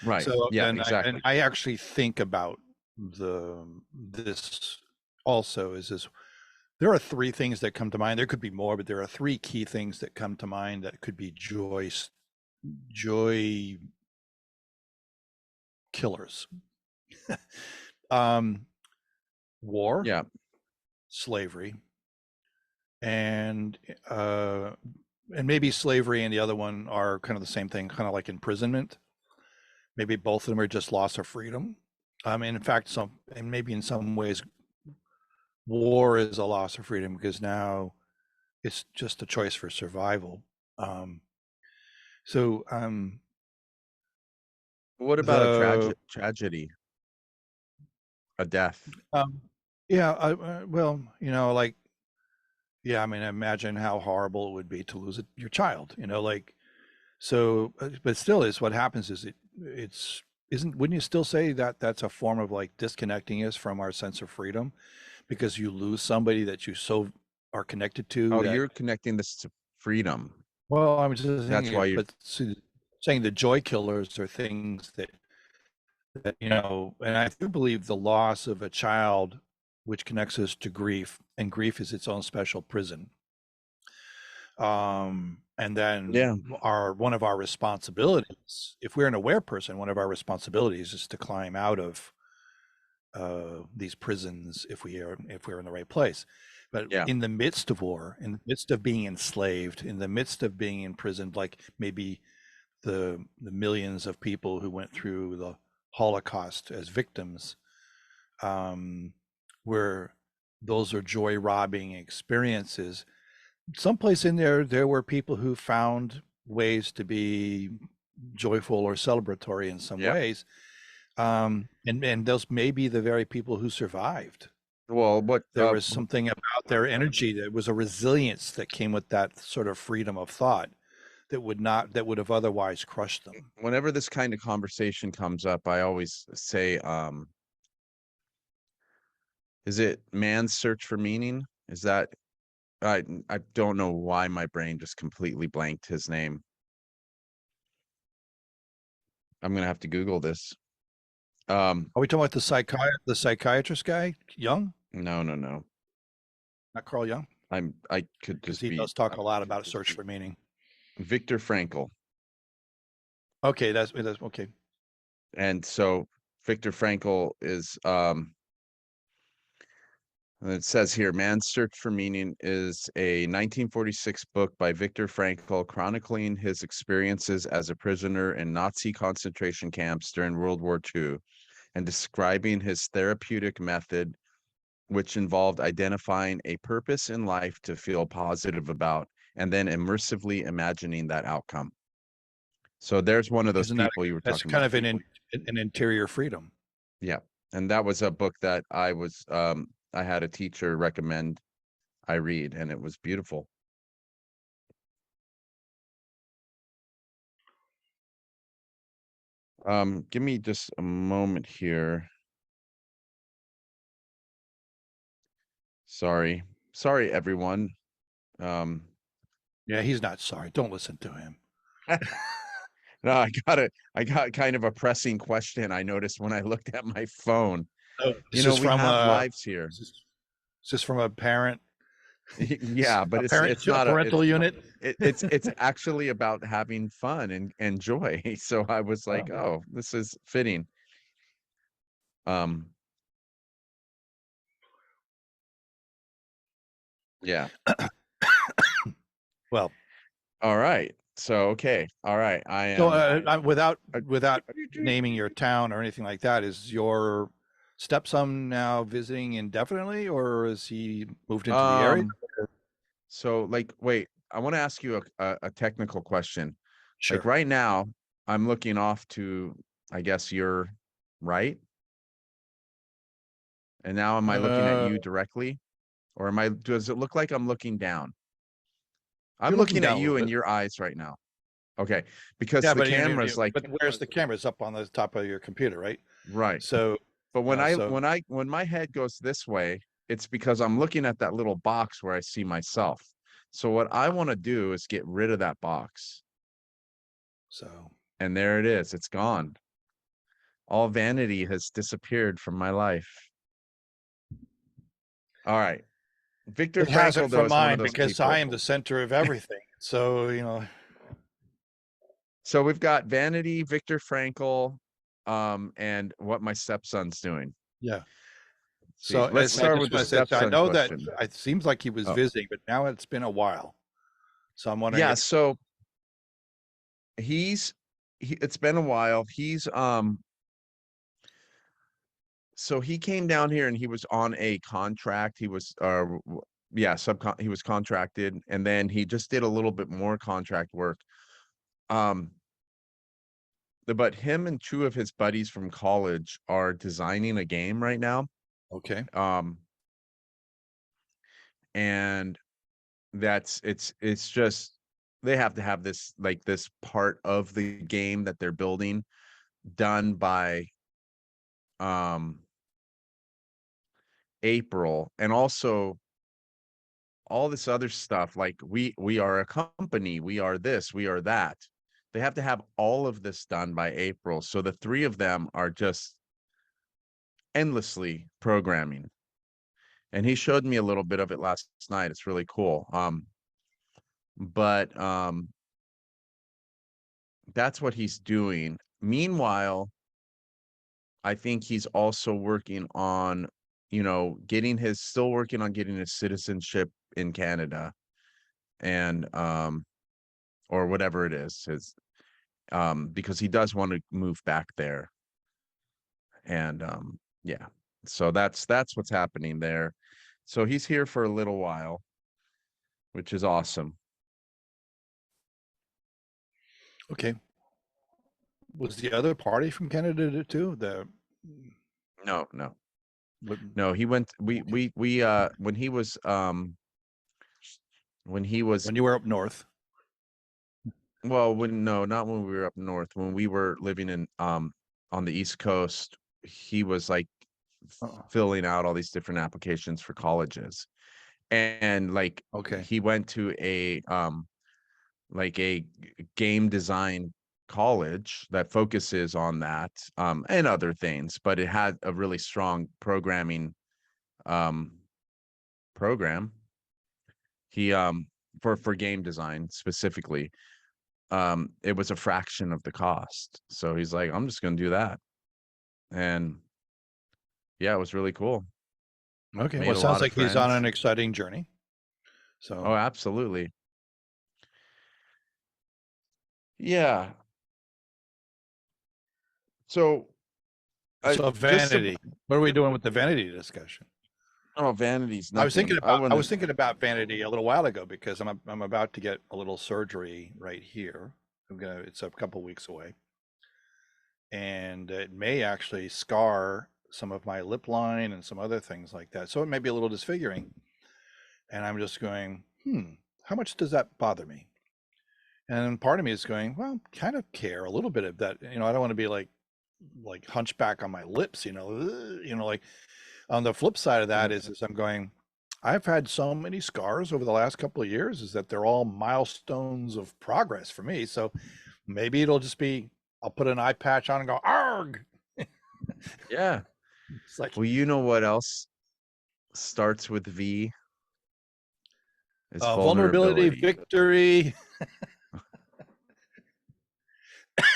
right. So Yeah, and exactly. I actually think about this also is this there are three things that come to mind. There could be more, but there are three key things that come to mind that could be joy killers. um, War, Yeah. slavery, and uh, and maybe slavery and the other one are kind of the same thing, kind of like imprisonment. Maybe both of them are just loss of freedom. In fact, some and maybe in some ways, war is a loss of freedom because now it's just a choice for survival. Um, so What about a the tragedy, a death? um, yeah, well, like yeah, I mean, imagine how horrible it would be to lose your child. Like so, but still, is what happens is it's isn't wouldn't you still say that that's a form of like disconnecting us from our sense of freedom because you lose somebody that you so are connected to Oh, that you're connecting this to freedom. well, I'm just saying That's why it, you. but saying the joy killers are things that and I do believe the loss of a child, which connects us to grief, and grief is its own special prison. And then Yeah. our one of our responsibilities, if we're an aware person, one of our responsibilities is to climb out of these prisons if we're in the right place. But Yeah. in the midst of war, in the midst of being enslaved, in the midst of being imprisoned, like maybe the millions of people who went through the Holocaust as victims, um, where those are joy robbing experiences. Someplace in there were people who found ways to be joyful or celebratory in some Yeah. ways. And those may be the very people who survived. Well, what There was something about their energy, that was a resilience that came with that sort of freedom of thought that would have otherwise crushed them. whenever this kind of conversation comes up, I always say, is it man's search for meaning? Is that I don't know why my brain just completely blanked his name. I'm gonna have to Google this. Are we talking about the psychiatrist guy, Jung? No, no, no. Not Carl Jung? I could Because just he be does talk a lot about a search for meaning. Viktor Frankl. Okay, that's okay. And so Viktor Frankl is it says here, Man's Search for Meaning is a 1946 book by Viktor Frankl chronicling his experiences as a prisoner in Nazi concentration camps during World War II and describing his therapeutic method, which involved identifying a purpose in life to feel positive about and then immersively imagining that outcome. So there's one of those Isn't that people you were that's talking kind about. of an interior freedom? Yeah. And that was a book that I had a teacher recommend I read, and it was beautiful. Give me just a moment here. Sorry. Sorry, everyone. Um, Yeah, he's not sorry. Don't listen to him. no, I got kind of a pressing question I noticed when I looked at my phone. Oh, You this know, is we from have lives here. is this from a parent Yeah, but A parent, it's a not a parental unit. it's actually about having fun and joy. So I was like, Well, oh, this is fitting. Um, yeah. well, All right. So okay. All right. I so am without naming your town or anything like that, is your stepson now visiting indefinitely, or is he moved into the area? um so like wait, I want to ask you a technical question. Like Sure. right now, I'm looking off to, I guess you're right. And now am I looking at Uh, you directly? Or does it look like I'm looking down? I'm you're looking looking at down a you little in bit. your eyes right now. Okay. Because Yeah, the but camera's like, but where's the camera's up on the top of your computer, right? right. So, But so when my head goes this way, it's because I'm looking at that little box where I see myself. So what I want to do is get rid of that box. so And there it is. It's gone. All vanity has disappeared from my life. All right. Viktor it hasn't Frankl, for though, is one of mine those because I people. am the center of everything. So, So we've got vanity, Viktor Frankl, and what my stepson's doing. yeah. See, So, let's I start just with the want to say, so I stepson know that question. it seems like he was Oh, visiting, but now it's been a while. So I'm wondering yeah. if, So it's been a while. So he came down here and he was on a contract. He was yeah, he was contracted, and then he just did a little bit more contract work. Um, but him and two of his buddies from college are designing a game right now. okay, Um, and it's just they have to have this like this part of the game that they're building done by um April, and also all this other stuff like we are a company, we are this, we are that. They have to have all of this done by April. So the three of them are just endlessly programming. And he showed me a little bit of it last night. It's really cool. But that's what he's doing. Meanwhile, I think he's also working on, still working on getting his citizenship in Canada, and or whatever it is, because he does want to move back there. And yeah. So that's what's happening there. So he's here for a little while, which is awesome. okay. Was the other party from Canada too? No, no. What- No, he went okay. we when he was When you were up north? well, when no, not when we were up north. When we were living in on the East Coast, he was like Oh, filling out all these different applications for colleges. And like okay. he went to a like a game design college that focuses on that, and other things, but it had a really strong programming um program. He for game design specifically, it was a fraction of the cost. So he's like, I'm just gonna do that. And yeah, it was really cool. Okay. Well, Made it a sounds lot of like he's on friends. an exciting journey. Oh, So, absolutely. Yeah. So I so just to vanity. What are we doing with the vanity discussion? oh, vanity's nothing. I I wouldn't. was thinking about vanity a little while ago because I'm about to get a little surgery right here. It's a couple weeks away, and it may actually scar some of my lip line and some other things like that. So it may be a little disfiguring. And I'm just going, how much does that bother me? And part of me is going, well, kind of care a little bit of that. I don't want to be like hunchback on my lips, like on the flip side of that Mhm. is I'm going, I've had so many scars over the last couple of years is that they're all milestones of progress for me. So maybe it'll just be, I'll put an eye patch on and go, arg. Yeah. It's like, Well, you know what else starts with V? is Vulnerability, vulnerability. victory.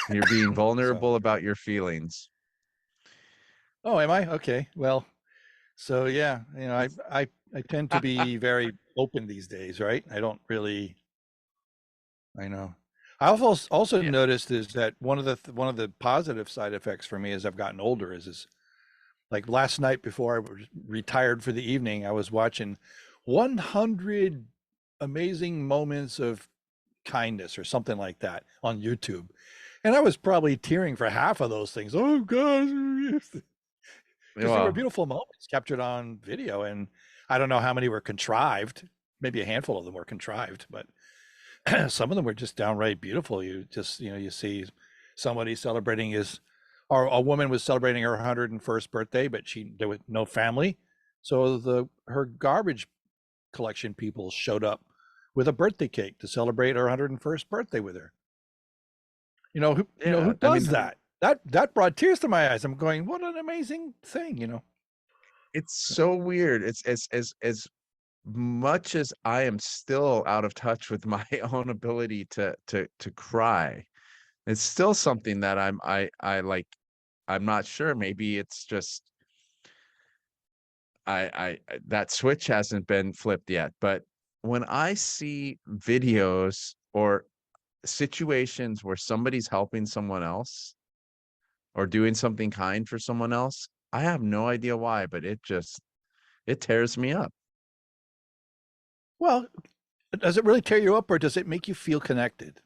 You're being So, vulnerable about your feelings. oh, am I? Okay. Well, so yeah, It's I tend to be very open these days, right? I don't really, I know. I've also yeah. noticed is that one of the positive side effects for me as I've gotten older is like last night before I was retired for the evening, I was watching 100 amazing moments of kindness or something like that on YouTube. And I was probably tearing for half of those things. Oh God, because they were Well, beautiful moments captured on video. And I don't know how many were contrived. Maybe a handful of them were contrived, but some of them were just downright beautiful. You just, you see somebody celebrating his, or a woman was celebrating her 101st birthday, but there was no family. So her garbage collection people showed up with a birthday cake to celebrate her 101st birthday with her. Who yeah. I does mean, that? That brought tears to my eyes. I'm going, what an amazing thing. it's So, so weird. It's as much as I am still out of touch with my own ability to cry. It's still something that I like. I'm not sure. Maybe it's just that switch hasn't been flipped yet. But when I see videos or situations where somebody's helping someone else or doing something kind for someone else, I have no idea why, but it tears me up. well, does it really tear you up or does it make you feel connected?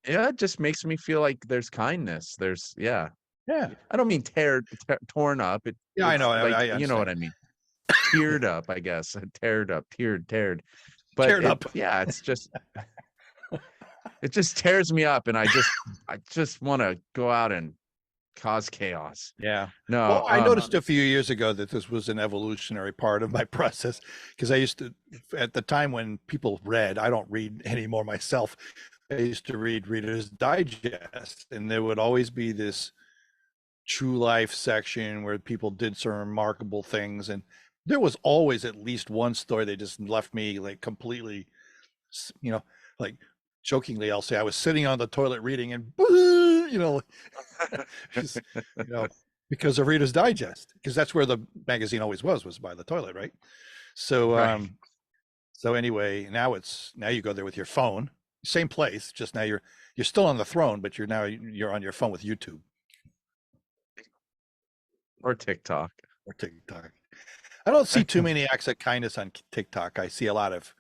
Yeah, it just makes me feel like there's kindness. There's yeah. Yeah. I don't mean torn up. Yeah, I It's know. like, I you know understand. what I mean. Teared up, I guess. Teared up, teared. But Teared up. yeah, it just tears me up, and I just want to go out and cause chaos. Yeah. No, Well, I noticed a few years ago that this was an evolutionary part of my process because I used to, at the time when people read, I don't read anymore myself. I used to read Reader's Digest, and there would always be this true life section where people did some remarkable things. And there was always at least one story that just left me like completely, you know, like jokingly, I'll say I was sitting on the toilet reading and, just, you know, because of Reader's Digest, because that's where the magazine always was by the toilet, right? So, right. so anyway, now you go there with your phone, same place, just now you're still on the throne, but you're on your phone with YouTube Or TikTok. or TikTok. I don't see too many acts of kindness on TikTok. I see a lot of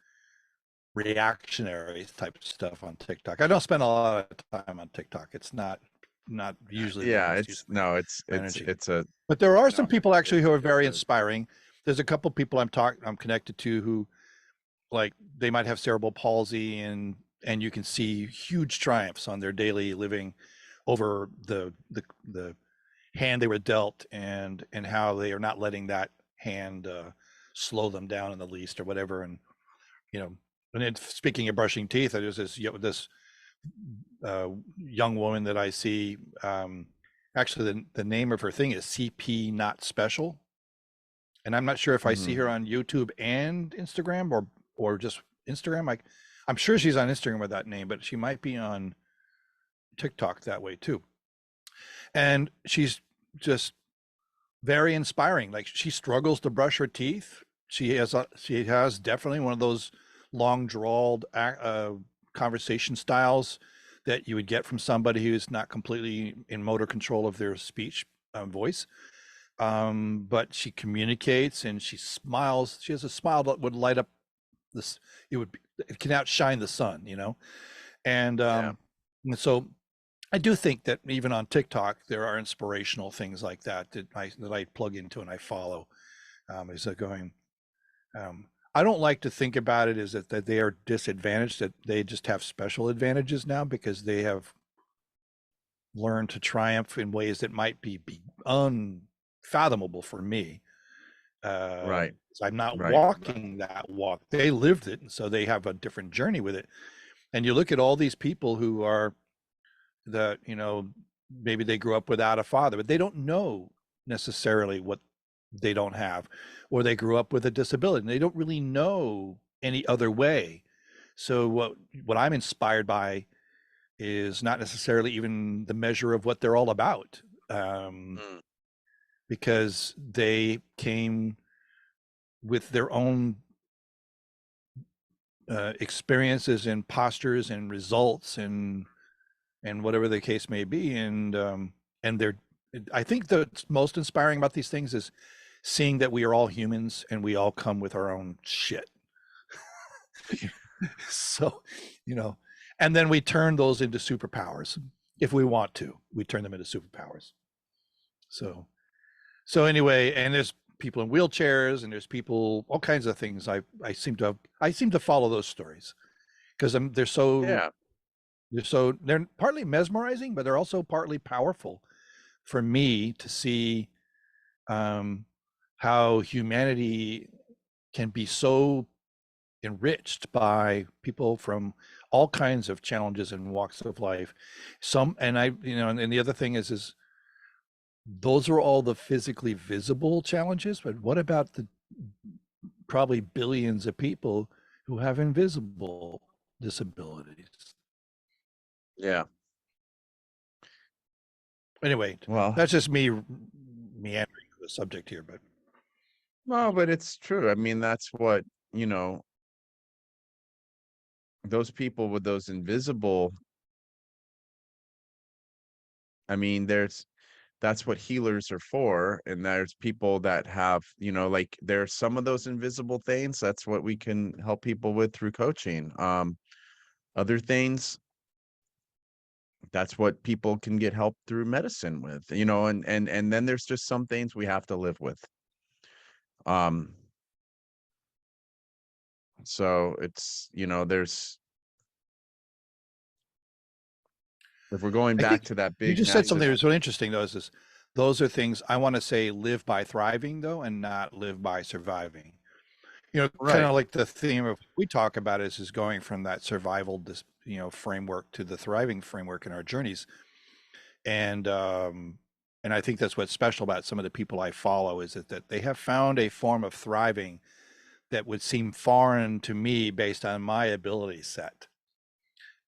reactionary type stuff on TikTok. I don't spend a lot of time on TikTok. It's not usually the Yeah, most useful it's energy. it's a But there are some people actually who are very inspiring. There's a couple people I'm connected to who like they might have cerebral palsy and you can see huge triumphs on their daily living over the hand they were dealt and how they are not letting that hand slow them down in the least or whatever. And you know, and then speaking of brushing teeth, there's this young woman that I see. Actually, the name of her thing is CP Not Special, and I'm not sure if I see mhm. her on YouTube and Instagram or just Instagram. I'm sure she's on Instagram with that name, but she might be on TikTok that way too. And she's just very inspiring. Like she struggles to brush her teeth. She has definitely one of those long drawled conversation styles that you would get from somebody who's not completely in motor control of their speech voice. But she communicates and she smiles. She has a smile that would light up this. It can outshine the sun. And Yeah. and so I do think that even on TikTok, there are inspirational things like that I plug into and I follow. Is that going? I don't like to think about it as that they are disadvantaged, that they just have special advantages now because they have learned to triumph in ways that might be unfathomable for me. Right. So I'm not Right. walking that walk. They lived it, and so they have a different journey with it. And you look at all these people who are that maybe they grew up without a father, but they don't know necessarily what they don't have, or they grew up with a disability and they don't really know any other way. So what I'm inspired by is not necessarily even the measure of what they're all about, um, Mm. because they came with their own experiences and postures and results and whatever the case may be, and they're. I think that's most inspiring about these things is seeing that we are all humans and we all come with our own shit. So, you know, and then we turn those into superpowers if we want to. We turn them into superpowers. So, so anyway, and there's people in wheelchairs and there's people all kinds of things. I seem to follow those stories because Yeah. they're partly mesmerizing, but they're also partly powerful for me to see um, how humanity can be so enriched by people from all kinds of challenges and walks of life. Some, and I, you know, and the other thing is those are all the physically visible challenges, but what about the probably billions of people who have invisible disabilities? Yeah. Anyway, Well, that's just me meandering the subject here, but no, but it's true. I mean, that's what, you know, those people with those invisible, I mean, that's what healers are for. And there's people that have, you know, like there's some of those invisible things. That's what we can help people with through coaching. Other things, that's what people can get help through medicine with, you know, and then there's just some things we have to live with. Um, so it's, you know, there's, if we're going I back think to that you big just said something massive, that was really interesting, though, is this, those are things I want to say live by thriving, though, and not live by surviving. You know, kind right. of like the theme of we talk about is going from that survival, you know, framework to the thriving framework in our journeys. And and I think that's what's special about some of the people I follow is that they have found a form of thriving that would seem foreign to me based on my ability set.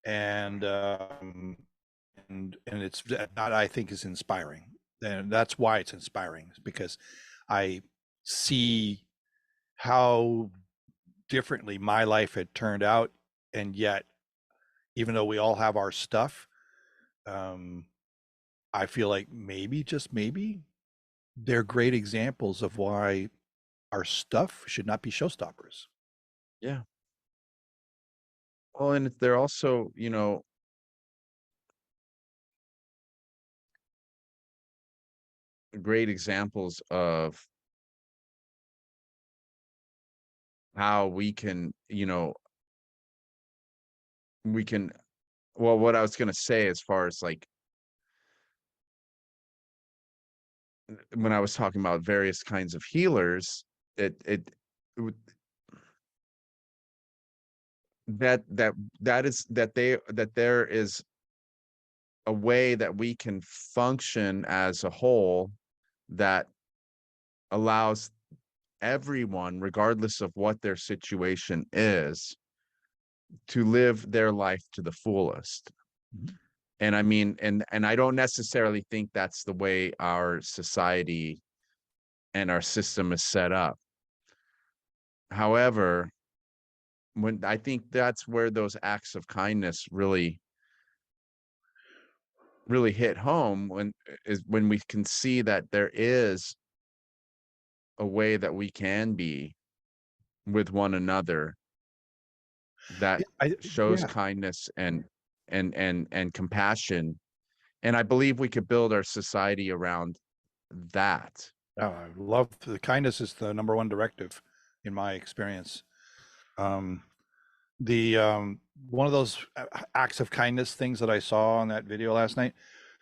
And and it's that I think is inspiring, and that's why it's inspiring because I see how differently my life had turned out, and yet even though we all have our stuff, um, I feel like maybe just maybe they're great examples of why our stuff should not be showstoppers. Yeah. Well, and they're also, you know, great examples of how we can, you know, we can, well, what I was going to say as far as like when I was talking about various kinds of healers, it would- that that that is that they that there is a way that we can function as a whole that allows everyone, regardless of what their situation is, to live their life to the fullest. Mhm. And I mean, and I don't necessarily think that's the way our society and our system is set up. However, when I think that's where those acts of kindness really hit home when is when we can see that there is a way that we can be with one another that Yeah, I, shows yeah. kindness and compassion. And I believe we could build our society around that. Oh, I love the kindness is the number one directive in my experience. Um, the one of those acts of kindness things that I saw on that video last night.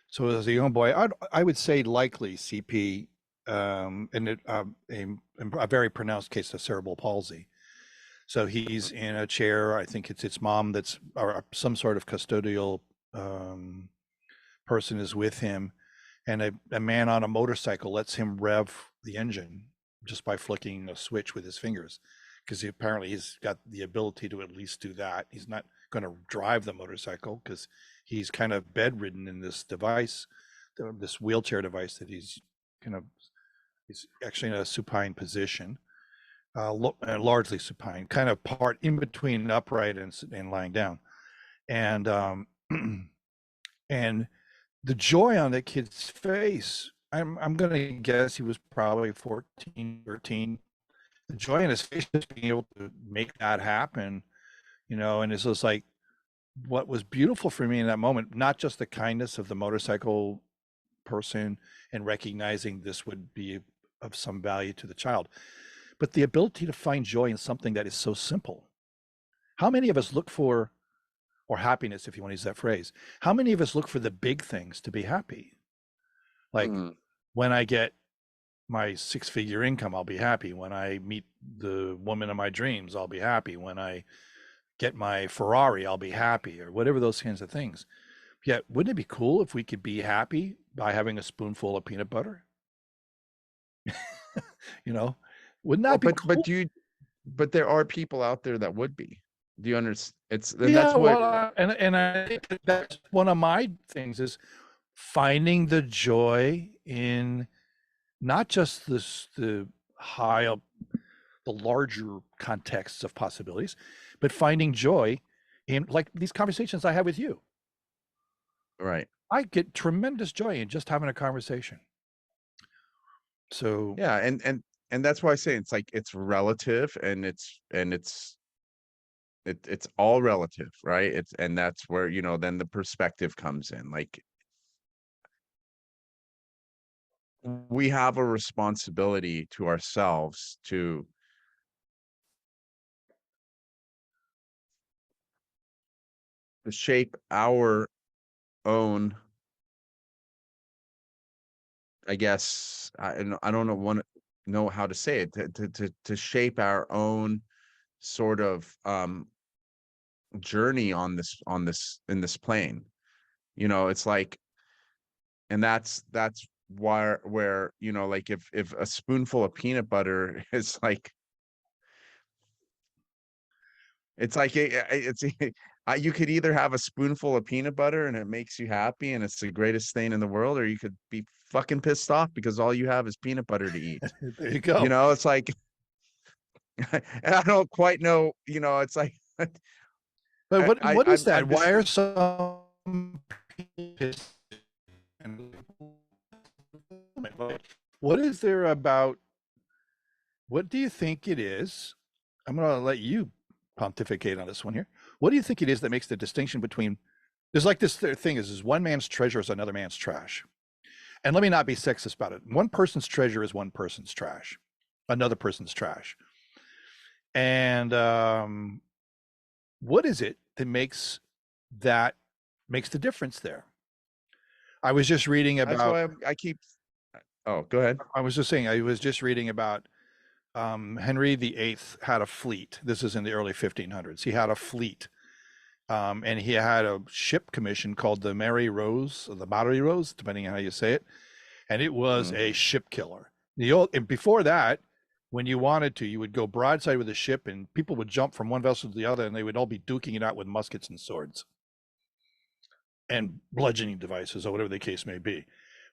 So as a young boy, I would say likely CP, and a very pronounced case of cerebral palsy. So he's in a chair. I think it's mom that's or some sort of custodial um, person is with him, and a man on a motorcycle lets him rev the engine just by flicking a switch with his fingers because apparently he's got the ability to at least do that. He's not going to drive the motorcycle because he's kind of bedridden in this device, this wheelchair device that he's kind of, he's actually in a supine position, largely supine, kind of part in between upright and lying down. And and the joy on that kid's face, I'm going to guess he was probably 14, 13. The joy in his face, just being able to make that happen, and it's just like, what was beautiful for me in that moment, not just the kindness of the motorcycle person and recognizing this would be of some value to the child, but the ability to find joy in something that is so simple. How many of us look for, or happiness, if you want to use that phrase, how many of us look for the big things to be happy? Like, when I get my 6-figure income, I'll be happy. When I meet the woman of my dreams, I'll be happy. When I get my Ferrari, I'll be happy, or whatever, those kinds of things. Yet, wouldn't it be cool if we could be happy by having a spoonful of peanut butter? Wouldn't that be cool? But there are people out there that would be. Do you understand? Yeah, that's what, and I think that's one of my things, is finding the joy in not just the larger contexts of possibilities, but finding joy in, like, these conversations I have with you. Right. I get tremendous joy in just having a conversation. So yeah, and that's why I say it's like, it's relative, and it's all relative, right? And that's where, then the perspective comes in. Like, we have a responsibility to ourselves to shape our own, I guess, I don't know how to say it, to shape our own sort of journey on this in this plane. It's like, and that's where like, if a spoonful of peanut butter is like, it's like, you could either have a spoonful of peanut butter and it makes you happy and it's the greatest thing in the world, or you could be fucking pissed off because all you have is peanut butter to eat. there you go. It's like, and I don't quite know, it's like, but what is that? I'm just, Why are some pissed? What is there about, what do you think it is? I'm going to let you pontificate on this one here. What do you think it is that makes the distinction between, there's like this thing is one man's treasure is another man's trash. And let me not be sexist about it. One person's treasure is one person's trash, another person's trash. And what is it that makes the difference there? I was just reading about. That's why I keep. Oh, go ahead. I was just saying, I was just reading about Henry VIII had a fleet. This is in the early 1500s. He had a fleet, and he had a ship commission called the Mary Rose, or the Mary Rose, depending on how you say it, and it was a ship killer. And before that, when you wanted to, you would go broadside with a ship, and people would jump from one vessel to the other, and they would all be duking it out with muskets and swords and bludgeoning devices, or whatever the case may be.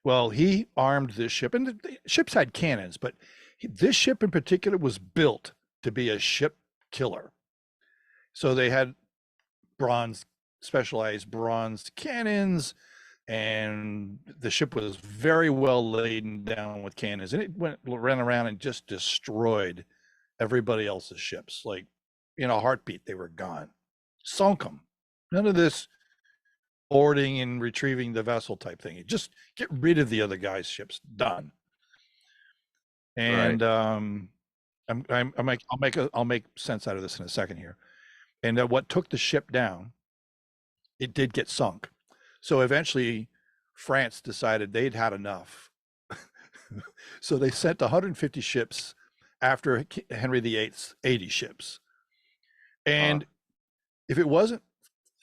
Well, he armed this ship, and the ships had cannons, but this ship in particular was built to be a ship killer. So they had specialized bronze cannons, and the ship was very well laden down with cannons, and it ran around and just destroyed everybody else's ships. Like, in a heartbeat, they were gone. Sunk them. None of this boarding and retrieving the vessel type thing. Just get rid of the other guy's ships. Done. And right. I'll make sense out of this in a second here. And what took the ship down, it did get sunk. So eventually, France decided they'd had enough. So they sent 150 ships after Henry VIII's 80 ships. And if it wasn't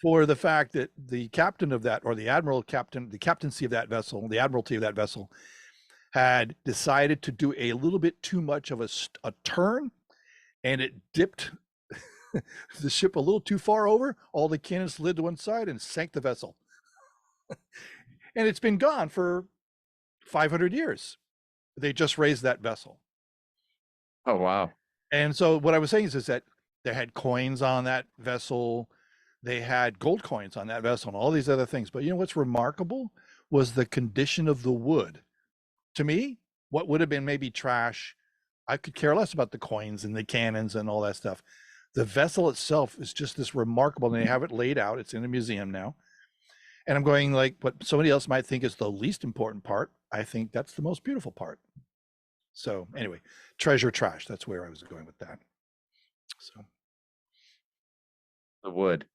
for the fact that the captain of that, or the captaincy of that vessel, the admiralty of that vessel, had decided to do a little bit too much of a turn and it dipped the ship a little too far over. All the cannons slid to one side and sank the vessel. And it's been gone for 500 years. They just raised that vessel. Oh, wow. And so what I was saying is that they had coins on that vessel. They had gold coins on that vessel and all these other things. But you know what's remarkable was the condition of the wood. To me, what would have been maybe trash, I could care less about the coins and the cannons and all that stuff. The vessel itself is just this remarkable, and they have it laid out. It's in a museum now. And I'm going like what somebody else might think is the least important part. I think that's the most beautiful part. So anyway, treasure trash. That's where I was going with that. So The wood.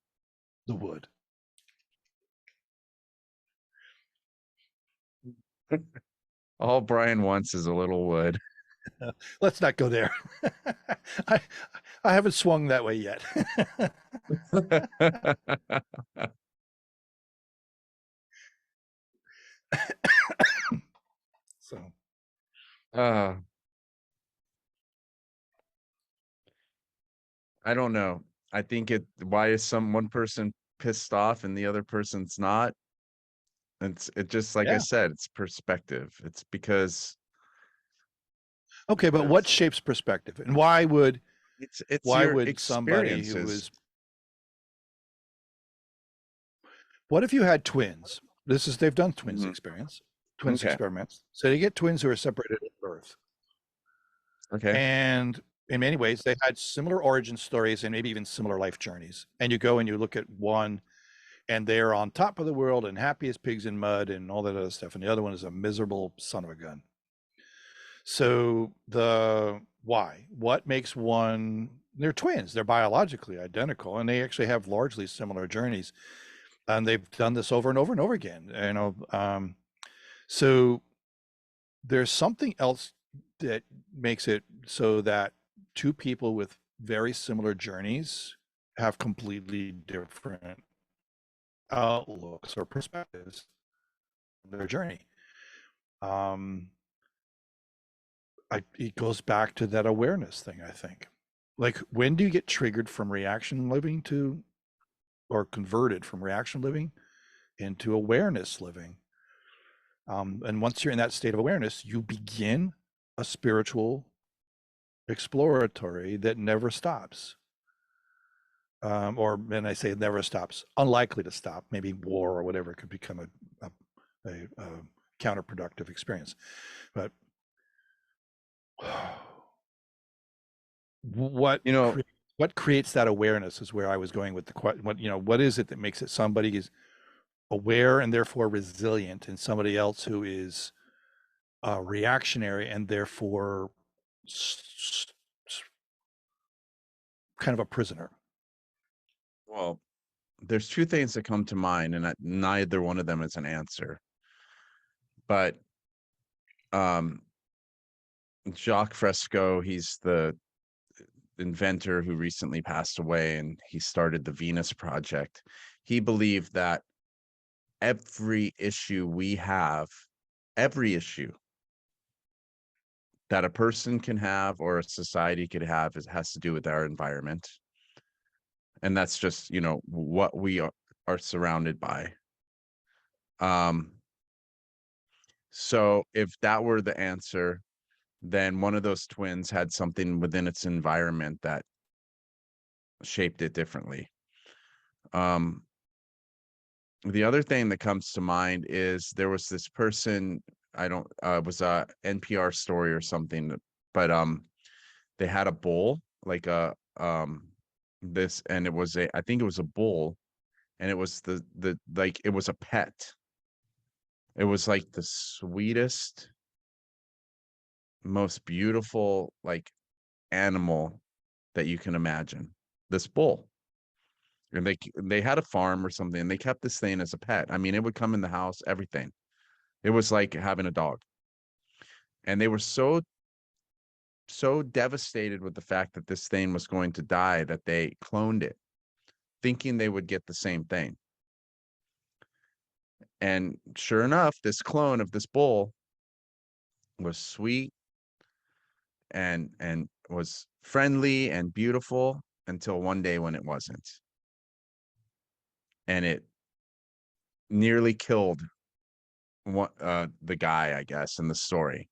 the wood. All Brian wants is a little wood. Let's not go there. I I haven't swung that way yet. So uh, I don't know. I think why is one person pissed off and the other person's not? It just, like I yeah. said, it's perspective. It's because Okay, but what there's shapes perspective? And it's why your would somebody who experiences. is what if you had twins? They've done Mhm. twins Okay. experiments. So you get twins who are separated at birth. Okay. And in many ways, they had similar origin stories and maybe even similar life journeys. And you go and you look at one, and they're on top of the world and happy as pigs in mud and all that other stuff. And the other one is a miserable son of a gun. So the why? What makes one? They're twins. They're biologically identical, and they actually have largely similar journeys. And they've done this over and over and over again. So there's something else that makes it so that two people with very similar journeys have completely different outlooks or perspectives on their journey. Um, it goes back to that awareness thing, I think. Like, when do you get triggered from reaction living to, or converted from reaction living into awareness living? And once you're in that state of awareness, you begin a spiritual exploratory that never stops. Or when I say it never stops, unlikely to stop. Maybe war or whatever could become a counterproductive experience. But what You know, cre- what creates that awareness is where I was going with the question. What is it that makes it somebody is aware and therefore resilient, and somebody else who is reactionary and therefore kind of a prisoner? well, there's two things that come to mind, and neither one of them is an answer. But um, Jacques Fresco, he's the inventor who recently passed away, and he started the Venus Project. He believed that every issue we have, every issue that a person can have or a society could have, has to do with our environment. And that's just, what we are surrounded by. So if that were the answer, then one of those twins had something within its environment that shaped it differently. The other thing that comes to mind is there was this person, I don't it was a NPR story or something, but they had a bull, like this, and I think it was a bull, and it was like it was a pet. It was like the sweetest, most beautiful like animal that you can imagine. This bull. And they had a farm or something, and they kept this thing as a pet. I mean, it would come in the house, everything. It was like having a dog. And they were so devastated with the fact that this thing was going to die that they cloned it, thinking they would get the same thing. And sure enough, this clone of this bull was sweet and was friendly and beautiful until one day when it wasn't. And it nearly killed the guy, I guess, in the story.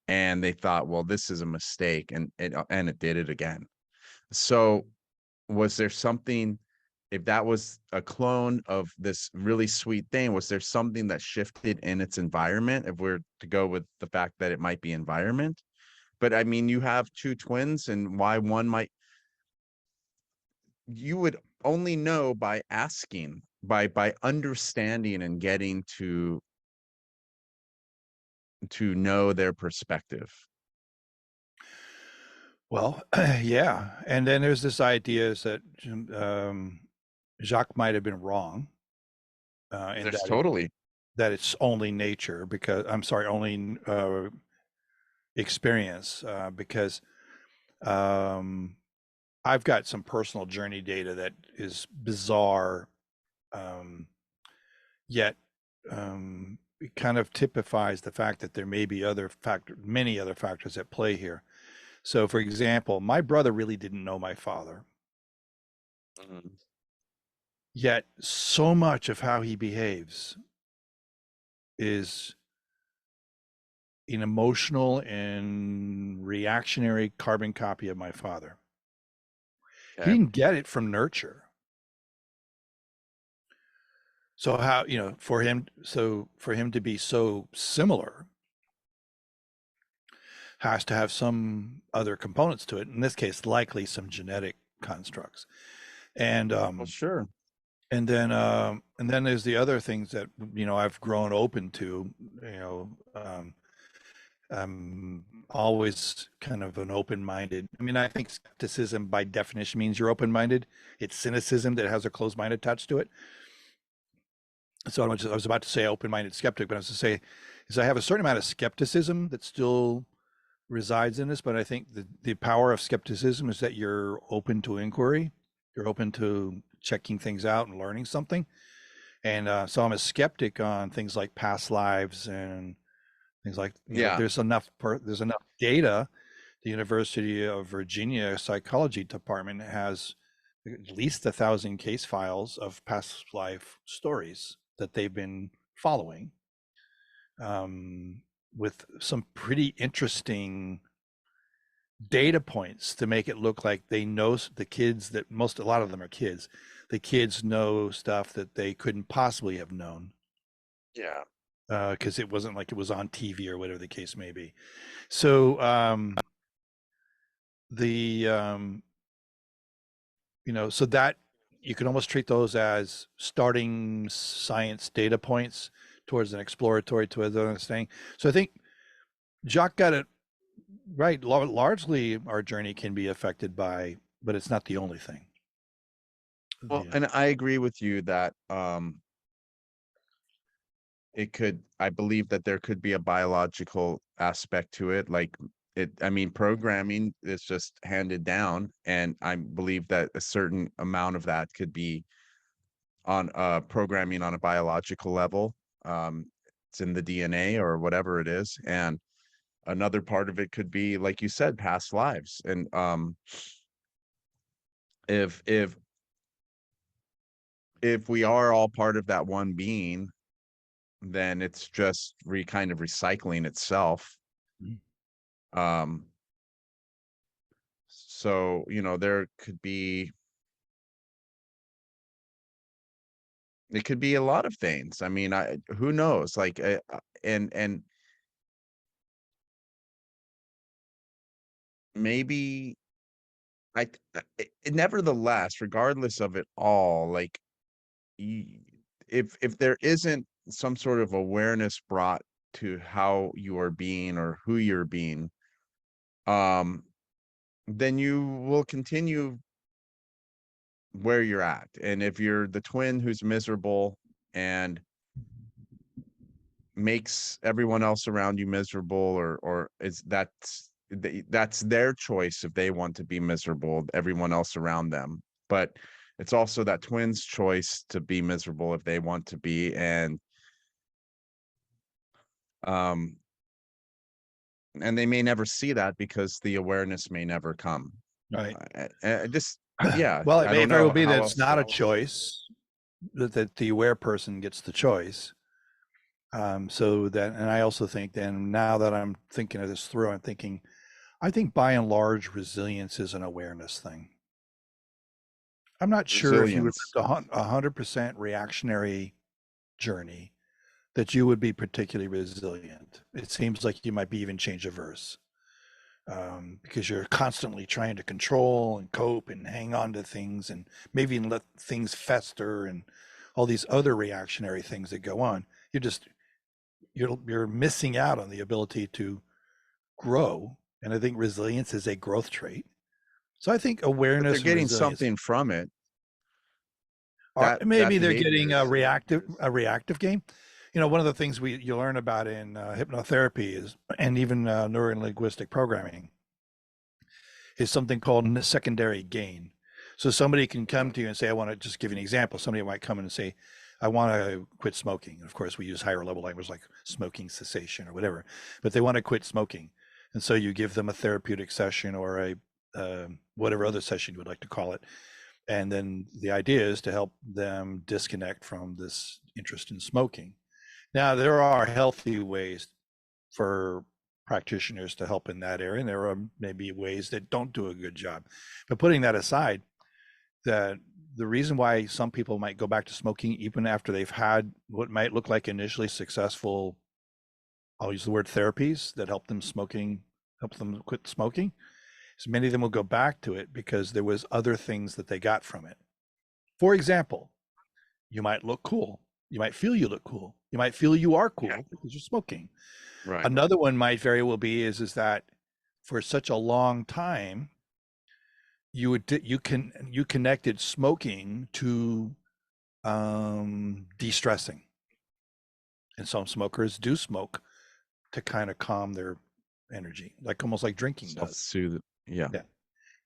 And they thought, well, this is a mistake, and it did it again. So was there something, if that was a clone of this really sweet thing, was there something that shifted in its environment, if we're to go with the fact that it might be environment? But I mean, you have two twins, and why one might, you would only know by asking, by understanding and getting to know their perspective. Well, yeah. And then there's this idea is that Jacques might have been wrong in There's that totally. that it's only nature because I'm sorry, only experience because um, I've got some personal journey data that is bizarre, um, yet it kind of typifies the fact that there may be many other factors at play here. So, for example, my brother really didn't know my father, Mhm. yet so much of how he behaves is an emotional and reactionary carbon copy of my father. He Okay. didn't get it from nurture. So how, for him to be so similar has to have some other components to it. In this case, likely some genetic constructs. And Well, sure. and then there's the other things that I've grown open to. I'm always kind of an open-minded. I mean, I think skepticism by definition means you're open-minded. It's cynicism that has a closed mind attached to it. So I was about to say open-minded skeptic, but I was to say is I have a certain amount of skepticism that still resides in us, but I think the power of skepticism is that you're open to inquiry, you're open to checking things out and learning something. And so I'm a skeptic on things like past lives and things like Yeah. there's enough data. The University of Virginia psychology department has at least 1,000 case files of past life stories that they've been following, with some pretty interesting data points to make it look like they know the kids that a lot of them are kids. The kids know stuff that they couldn't possibly have known Yeah. because it wasn't like it was on TV or whatever the case may be. So the so that you can almost treat those as starting science data points towards an exploratory to understanding. So I think Jacques got it right. Largely, our journey can be affected by, but it's not the only thing. Well, The and I agree with you that it could, I believe that there could be a biological aspect to it. Like I mean, programming is just handed down, and I believe that a certain amount of that could be on programming on a biological level. Um, it's in the DNA or whatever it is. And another part of it could be, like you said, past lives. And if if we are all part of that one being, then it's just kind of recycling itself. Mhm. Um, so there could be, it could be a lot of things. I mean, who knows? Like, and maybe I, nevertheless, regardless of it all, like, if there isn't some sort of awareness brought to how you are being or who you're being, um, then you will continue where you're at. And if you're the twin who's miserable and makes everyone else around you miserable, or is that's their choice if they want to be miserable, everyone else around them. But it's also that twin's choice to be miserable if they want to be. Um and they may never see that because the awareness may never come. Right. Just, yeah, Well, it I may don't very well know be that how it's else. not a choice, that the aware person gets the choice. So that, and I also think then, now that I'm thinking of this through, I'm thinking, I think by and large, resilience is an awareness thing. I'm not sure if you would Resilience. lived 100% reactionary journey that you would be particularly resilient. It seems like you might be even change averse, because you're constantly trying to control and cope and hang on to things and maybe even let things fester and all these other reactionary things that go on. You're just you're missing out on the ability to grow. And I think resilience is a growth trait. So I think But they're awareness and getting resilience something from it. are, That maybe they're behavior getting is, a reactive game. You know, one of the things you learn about in hypnotherapy is, and even neurolinguistic programming, is something called secondary gain. So somebody can come to you and say, I want to just give you an example. Somebody might come in and say, I want to quit smoking. Of course, we use higher level language like smoking cessation or whatever, but they want to quit smoking. And so you give them a therapeutic session or a whatever other session you would like to call it. And then the idea is to help them disconnect from this interest in smoking. Now, there are healthy ways for practitioners to help in that area, and there are maybe ways that don't do a good job. But putting that aside, that the reason why some people might go back to smoking even after they've had what might look like initially successful, I'll use the word therapies that help them quit smoking, is many of them will go back to it because there was other things that they got from it. For example, you might look cool. You might feel you look cool. You might feel you are yeah, cool because you're smoking. right. Another one might very well be is that for such a long time you connected smoking to de-stressing, and some smokers do smoke to kind of calm their energy, like almost like drinking does. Self-soothe. Yeah. Yeah.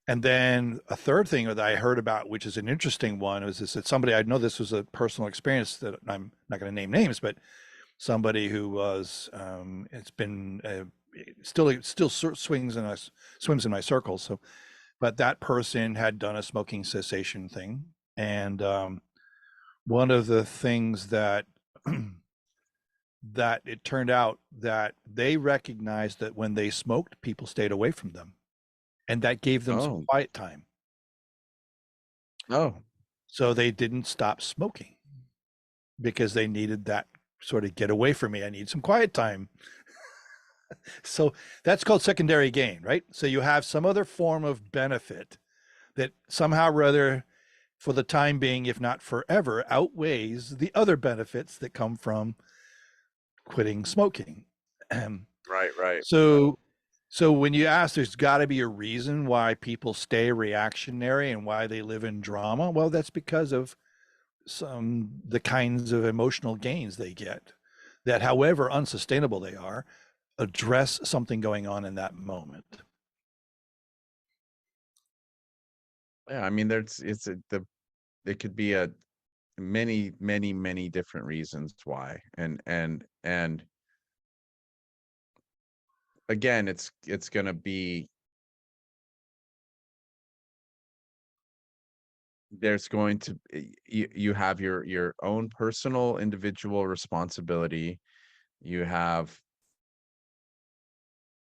And then a third thing that I heard about, which is an interesting one, is this that somebody, I know this was a personal experience that I'm not going to name names, but somebody who was, it's been still swims in my circles. So, but that person had done a smoking cessation thing, and one of the things that that it turned out that they recognized that when they smoked, people stayed away from them, and that gave them some Oh, quiet time. oh, So they didn't stop smoking because they needed that sort of get away from me. I need some quiet time. So that's called secondary gain, right? So you have some other form of benefit that somehow or other, for the time being, if not forever, outweighs the other benefits that come from quitting smoking. right, right. so so when you ask, there's got to be a reason why people stay reactionary and why they live in drama. Well, that's because of the kinds of emotional gains they get that, however unsustainable they are, address something going on in that moment. Yeah, I mean, it could be a many, many, many different reasons why. And again, it's gonna be, there's going to, you have your own personal individual responsibility. You have,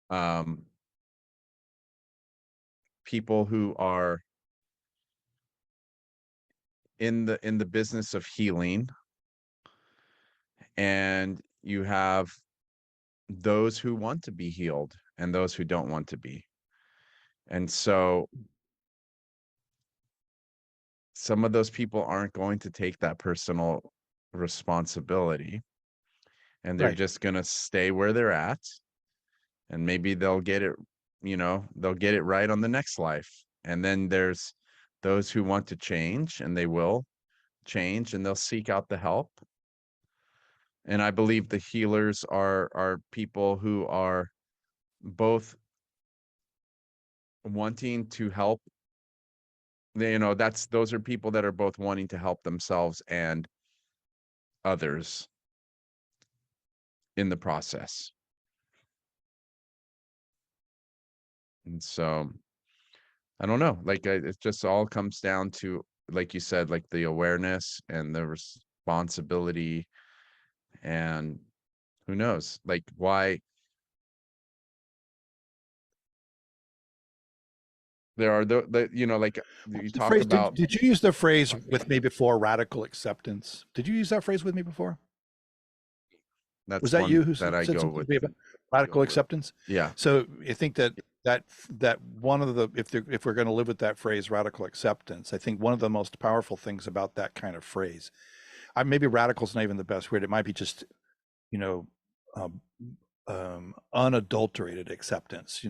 um, people who are in the business of healing, and you have those who want to be healed and those who don't want to be. And so some of those people aren't going to take that personal responsibility, and they're Right. just going to stay where they're at, and maybe they'll get it, they'll get it right on the next life. And then there's those who want to change, and they will change, and they'll seek out the help. And I believe the healers are people who are both wanting to help. That's those are people that are both wanting to help themselves and others in the process. And so I don't know. Like it just all comes down to, like you said, like the awareness and the responsibility, and who knows, like why there are like What you was the talk phrase? about. Did you use the phrase with me before, radical acceptance? Did you use that phrase with me before? Was That's that one you who that I said go something with. to me about radical acceptance? Yeah, So I think that one of the if we're going to live with that phrase, radical acceptance, I think one of the most powerful things about that kind of phrase, maybe radical's not even the best word. It might be just, you know, um, unadulterated acceptance.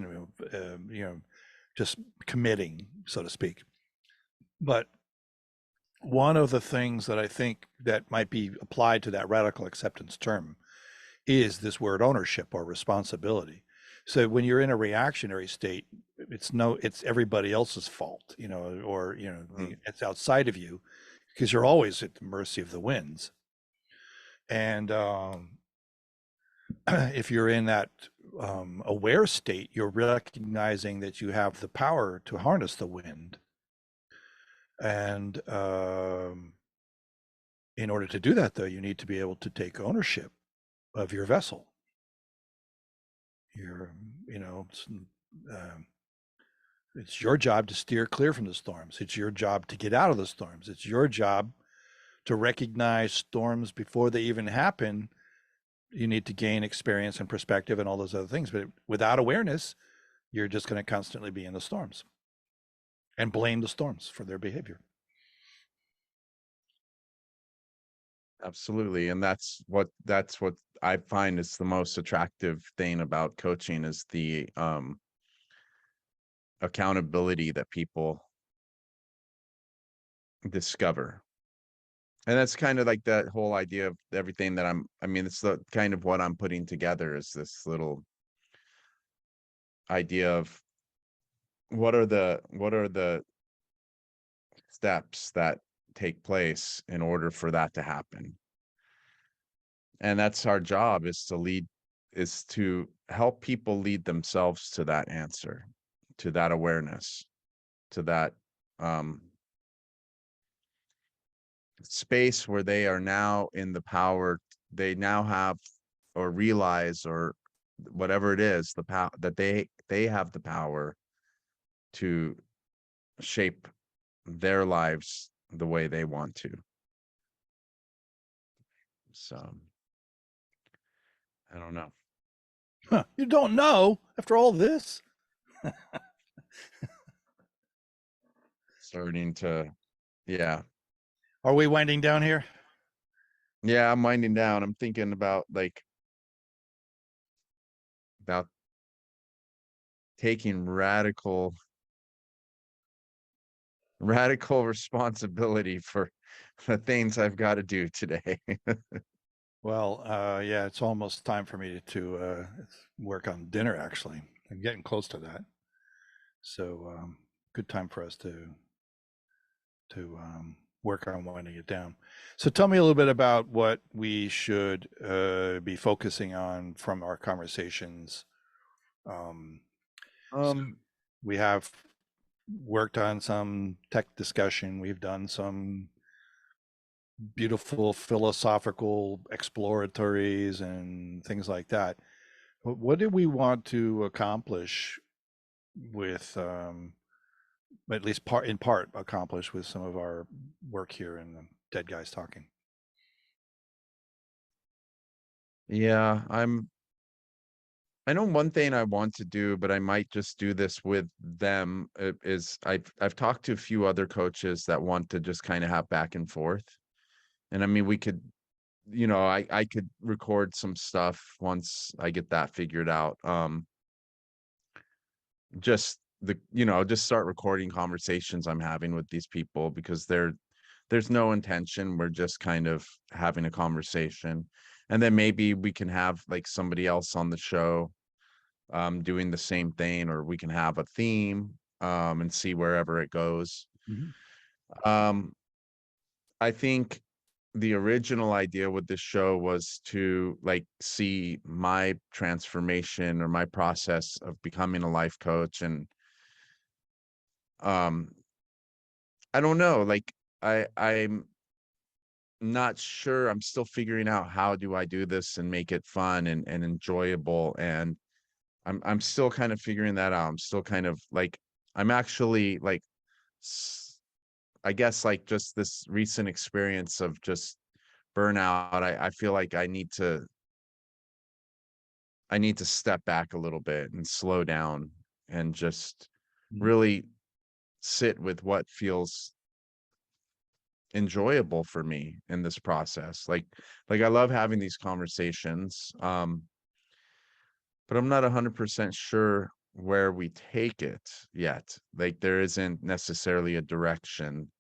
Just committing, so to speak. But one of the things that I think that might be applied to that radical acceptance term is this word ownership or responsibility. So when you're in a reactionary state, it's everybody else's fault, or mm, it's outside of you because you're always at the mercy of the winds. And if you're in that aware state, you're recognizing that you have the power to harness the wind. And in order to do that, though, you need to be able to take ownership of your vessel. You're, um, it's your job to steer clear from the storms. It's your job to get out of the storms. It's your job to recognize storms before they even happen. You need to gain experience and perspective and all those other things. But without awareness, you're just going to constantly be in the storms and blame the storms for their behavior. absolutely. And that's what I find is the most attractive thing about coaching is the accountability that people discover. And that's kind of like that whole idea of everything that I mean, it's the kind of what I'm putting together is this little idea of what are the steps that take place in order for that to happen. And that's our job, is to help people lead themselves to that answer, to that awareness, to that um space where they are now in the power. They now have, or realize, or whatever it is, the power that they have the power to shape their lives the way they want to. So I don't know. Huh, you don't know after all this? Starting to, yeah. Are we winding down here? Yeah, I'm winding down. I'm thinking about taking radical responsibility for the things I've got to do today. Well, yeah, it's almost time for me to work on dinner, actually. I'm getting close to that. So, good time for us to work on winding it down. So tell me a little bit about what we should be focusing on from our conversations. Um, so Um, we have worked on some tech discussion. We've done some beautiful philosophical exploratories and things like that. What did we want to accomplish with, at least in part, accomplish with some of our work here in the Dead Guys Talking? yeah, I know one thing I want to do, but I might just do this with them, is I've talked to a few other coaches that want to just kind of have back and forth. And I mean, we could, I could record some stuff once I get that figured out. Just start recording conversations I'm having with these people, because there's no intention. We're just kind of having a conversation. And then maybe we can have like somebody else on the show doing the same thing, or we can have a theme and see wherever it goes. Mhm. Um, I think the original idea with this show was to like see my transformation or my process of becoming a life coach, and um, I don't know, like I'm not sure. I'm still figuring out how do I do this and make it fun and enjoyable. And I'm still kind of figuring that out. I'm still kind of like I'm actually like I guess like just this recent experience of just burnout. I feel like I need to step back a little bit and slow down and just Mm. really sit with what feels enjoyable for me in this process. Like I love having these conversations. But I'm not 100% sure where we take it yet. Like there isn't necessarily a direction.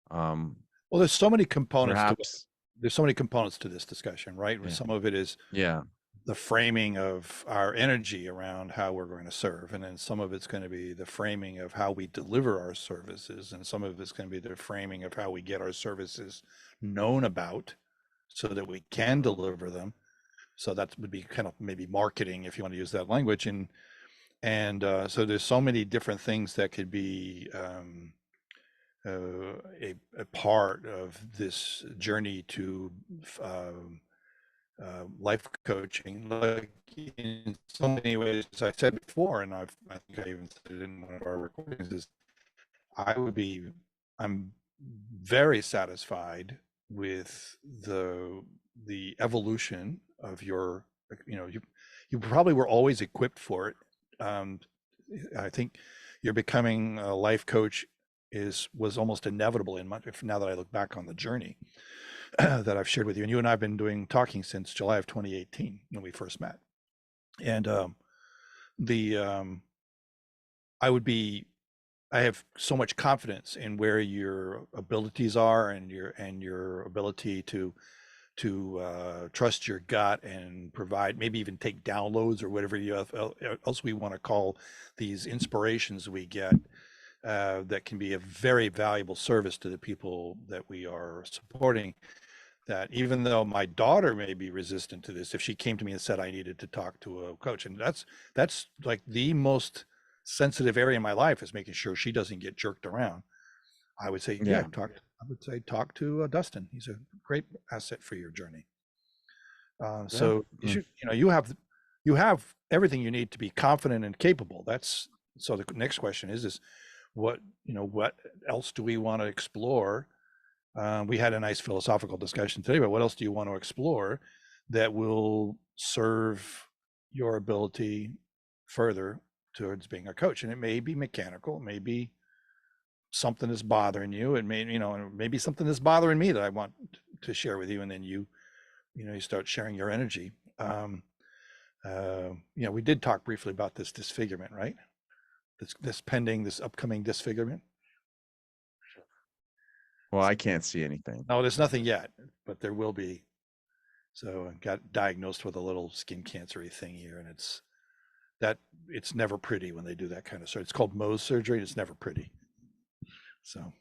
Um Well, there's so many components to Perhaps there's so many components to this discussion, right? Where yeah. some of it is Yeah. the framing of our energy around how we're going to serve. And then some of it's going to be the framing of how we deliver our services. And some of it's going to be the framing of how we get our services known about so that we can deliver them. So that would be kind of maybe marketing, if you want to use that language. And so there's so many different things that could be a part of this journey to um, life coaching, like in so many ways, as I said before, and I think I even said it in one of our recordings, is I would be, I'm very satisfied with the evolution of your, you probably were always equipped for it. Um, I think you're becoming a life coach was almost inevitable in my, now that I look back on the journey that I've shared with you. And you and I have been talking since July of 2018 when we first met. And the I would be I have so much confidence in where your abilities are and your ability to trust your gut and provide, maybe even take downloads or whatever else we want to call these inspirations we get, that can be a very valuable service to the people that we are supporting. That even though my daughter may be resistant to this, if she came to me and said I needed to talk to a coach, and that's like the most sensitive area in my life, is making sure she doesn't get jerked around. I would say, yeah, Yeah. I would say talk to Dustin. He's a great asset for your journey. Yeah. So you should, you have everything you need to be confident and capable. That's so. The next question is what what else do we want to explore? We had a nice philosophical discussion today, but what else do you want to explore that will serve your ability further towards being a coach? And it may be mechanical, maybe something is bothering you. It may, maybe something is bothering me that I want to share with you. And then you start sharing your energy. We did talk briefly about this disfigurement, right? This upcoming disfigurement. Well, I can't see anything. No, there's nothing yet, but there will be. So I got diagnosed with a little skin cancery thing here, and it's never pretty when they do that kind of surgery. It's called Mohs surgery. It's never pretty. So,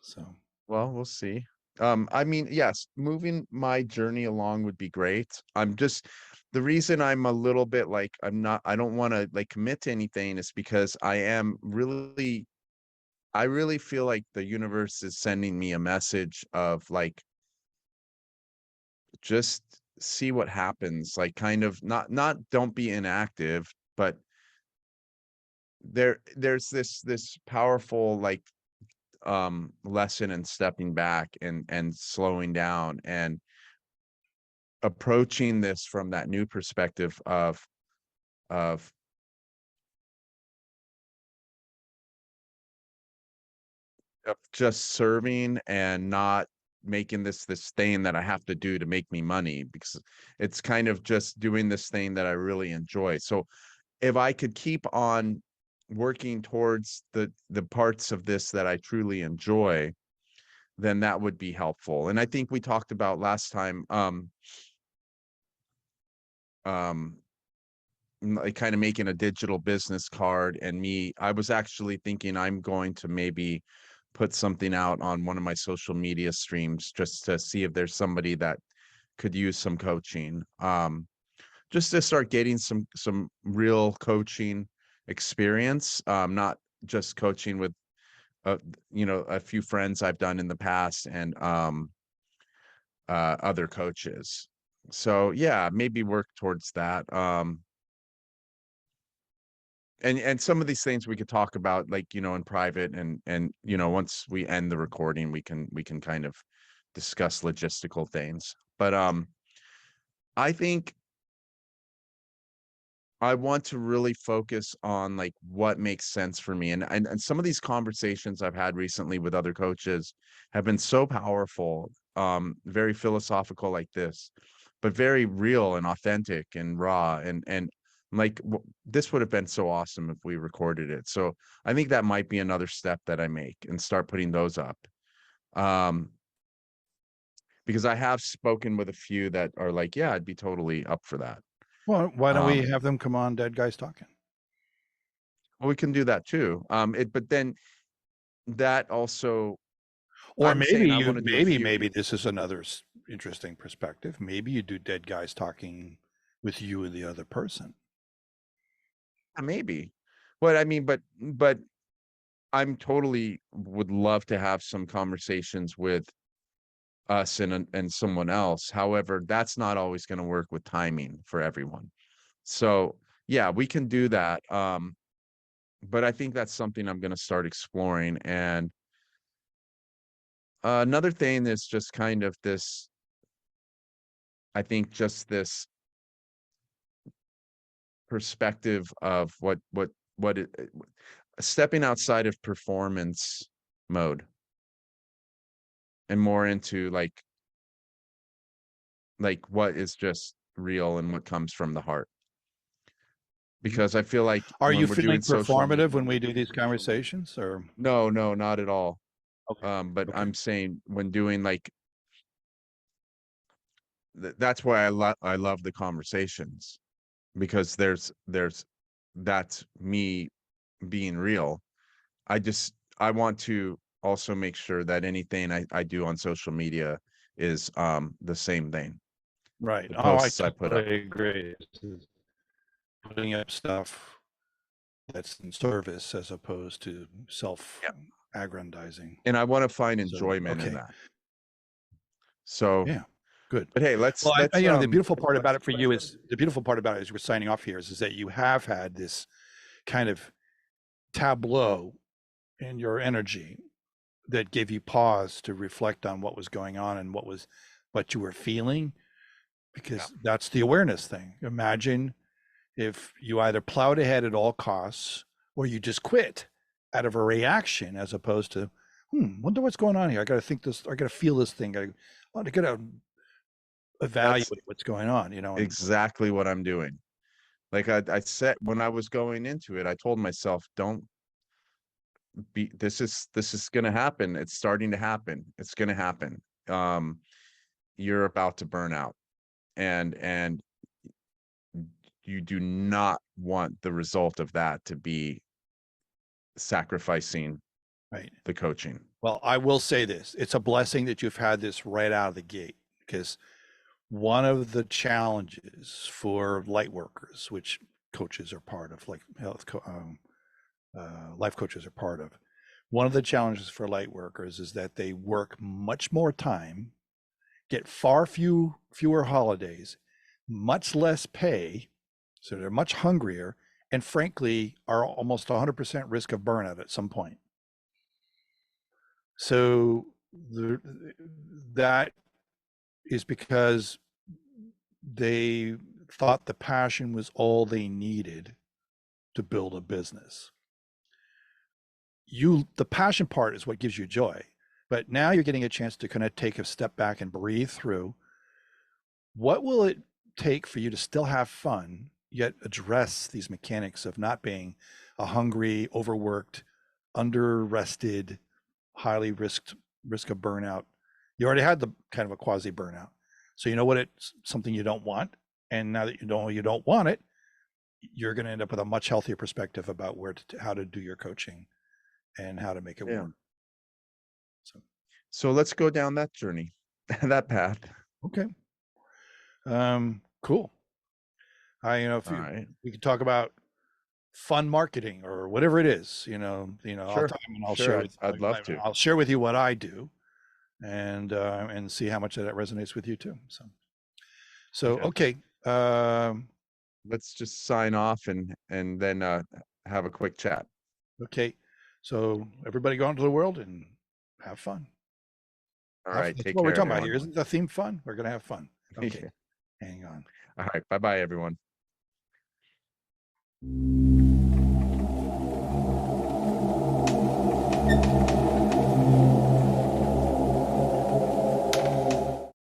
so Well, we'll see. I mean, yes, moving my journey along would be great. I'm just the reason I'm a little bit like I don't want to like commit to anything is because I really feel like the universe is sending me a message of like just see what happens, like kind of not don't be inactive, but there's this powerful like lesson in stepping back and slowing down and approaching this from that new perspective of just serving and not making this thing that I have to do to make me money, because it's kind of just doing this thing that I really enjoy. So if I could keep on working towards the parts of this that I truly enjoy, then that would be helpful. And I think we talked about last time um like kind of making a digital business card, and I was actually thinking I'm going to maybe put something out on one of my social media streams just to see if there's somebody that could use some coaching, just to start getting some real coaching experience, not just coaching with, uh, a few friends I've done in the past, and other coaches. So yeah, maybe work towards that. And some of these things we could talk about, like, in private, and once we end the recording, we can kind of discuss logistical things. But I think I want to really focus on, like, what makes sense for me. And some of these conversations I've had recently with other coaches have been so powerful, very philosophical like this, but very real and authentic and raw, and like, this would have been so awesome if we recorded it. So I think that might be another step that I make and start putting those up. Um, because I have spoken with a few that are like, yeah, I'd be totally up for that. Well, why don't we Um, have them come on Dead Guys Talking? well, we can do that too. But then that also, Or I'm maybe saying I you, want to do a few. maybe this is another interesting perspective. Maybe you do Dead Guys Talking with you and the other person. Maybe. But I mean, but I'm totally would love to have some conversations with us and someone else. However, that's not always going to work with timing for everyone. So yeah, we can do that. But I think that's something I'm going to start exploring. And another thing is just kind of this, I think, just this perspective of what it, stepping outside of performance mode and more into, like what is just real and what comes from the heart. Mhm. Because I feel like Are when you we're feeling doing social media, performative when we do these conversations, or? no, no, not at all. Okay. But Okay. I'm saying when doing, like, that's why I love the conversations, because there's that's me being real. I want to also make sure that anything I do on social media is the same thing. Right. The Oh, I posts I put up. totally agree. This is putting up stuff that's in service as opposed to Yeah. self-aggrandizing. And I want to find So, enjoyment in okay. that. So, Yeah. Good. but hey, Well, let's the beautiful part about it for you is the beautiful part about it as we're signing off here is that you have had this kind of tableau in your energy that gave you pause to reflect on what was going on and what you were feeling, yeah. because that's the awareness thing. Imagine if you either plowed ahead at all costs or you just quit out of a reaction as opposed to, wonder what's going on here. I got to think this, I got to feel this thing. I got to That's evaluate what's going on, and exactly what I'm doing. Like I said when I was going into it, I told myself, don't be this is gonna happen. It's starting to happen. It's gonna happen. Um, you're about to burn out. And you do not want the result of that to be sacrificing right. the coaching. Well, I will say this. It's a blessing that you've had this right out of the gate, because one of the challenges for light workers, which coaches are part of, like life coaches are part of, one of the challenges for light workers is that they work much more time, get fewer holidays, much less pay, so they're much hungrier, and frankly are almost 100% risk of burnout at some point. So that is because they thought the passion was all they needed to build a business. The passion part is what gives you joy, but now you're getting a chance to kind of take a step back and breathe through what will it take for you to still have fun yet address these mechanics of not being a hungry, overworked, under rested, highly risk of burnout. You already had the kind of a quasi burnout, so you know what, it's something you don't want, and now that you don't want it, you're going to end up with a much healthier perspective about how to do your coaching and how to make it Yeah. work. So So let's go down that journey, that path. okay, cool. If All right. we could talk about fun marketing or whatever it is, I'll Sure. talk and I'll Sure. share I'd love to. I'll share with you what I do and see how much of that resonates with you too. So Okay. okay. Let's just sign off and then have a quick chat. Okay. So everybody go out into the world and have fun. All right. That's Take what we're care, talking about here. everyone. Isn't the theme fun? We're going to have fun. Okay. Yeah. Hang on. All right. Bye bye, everyone.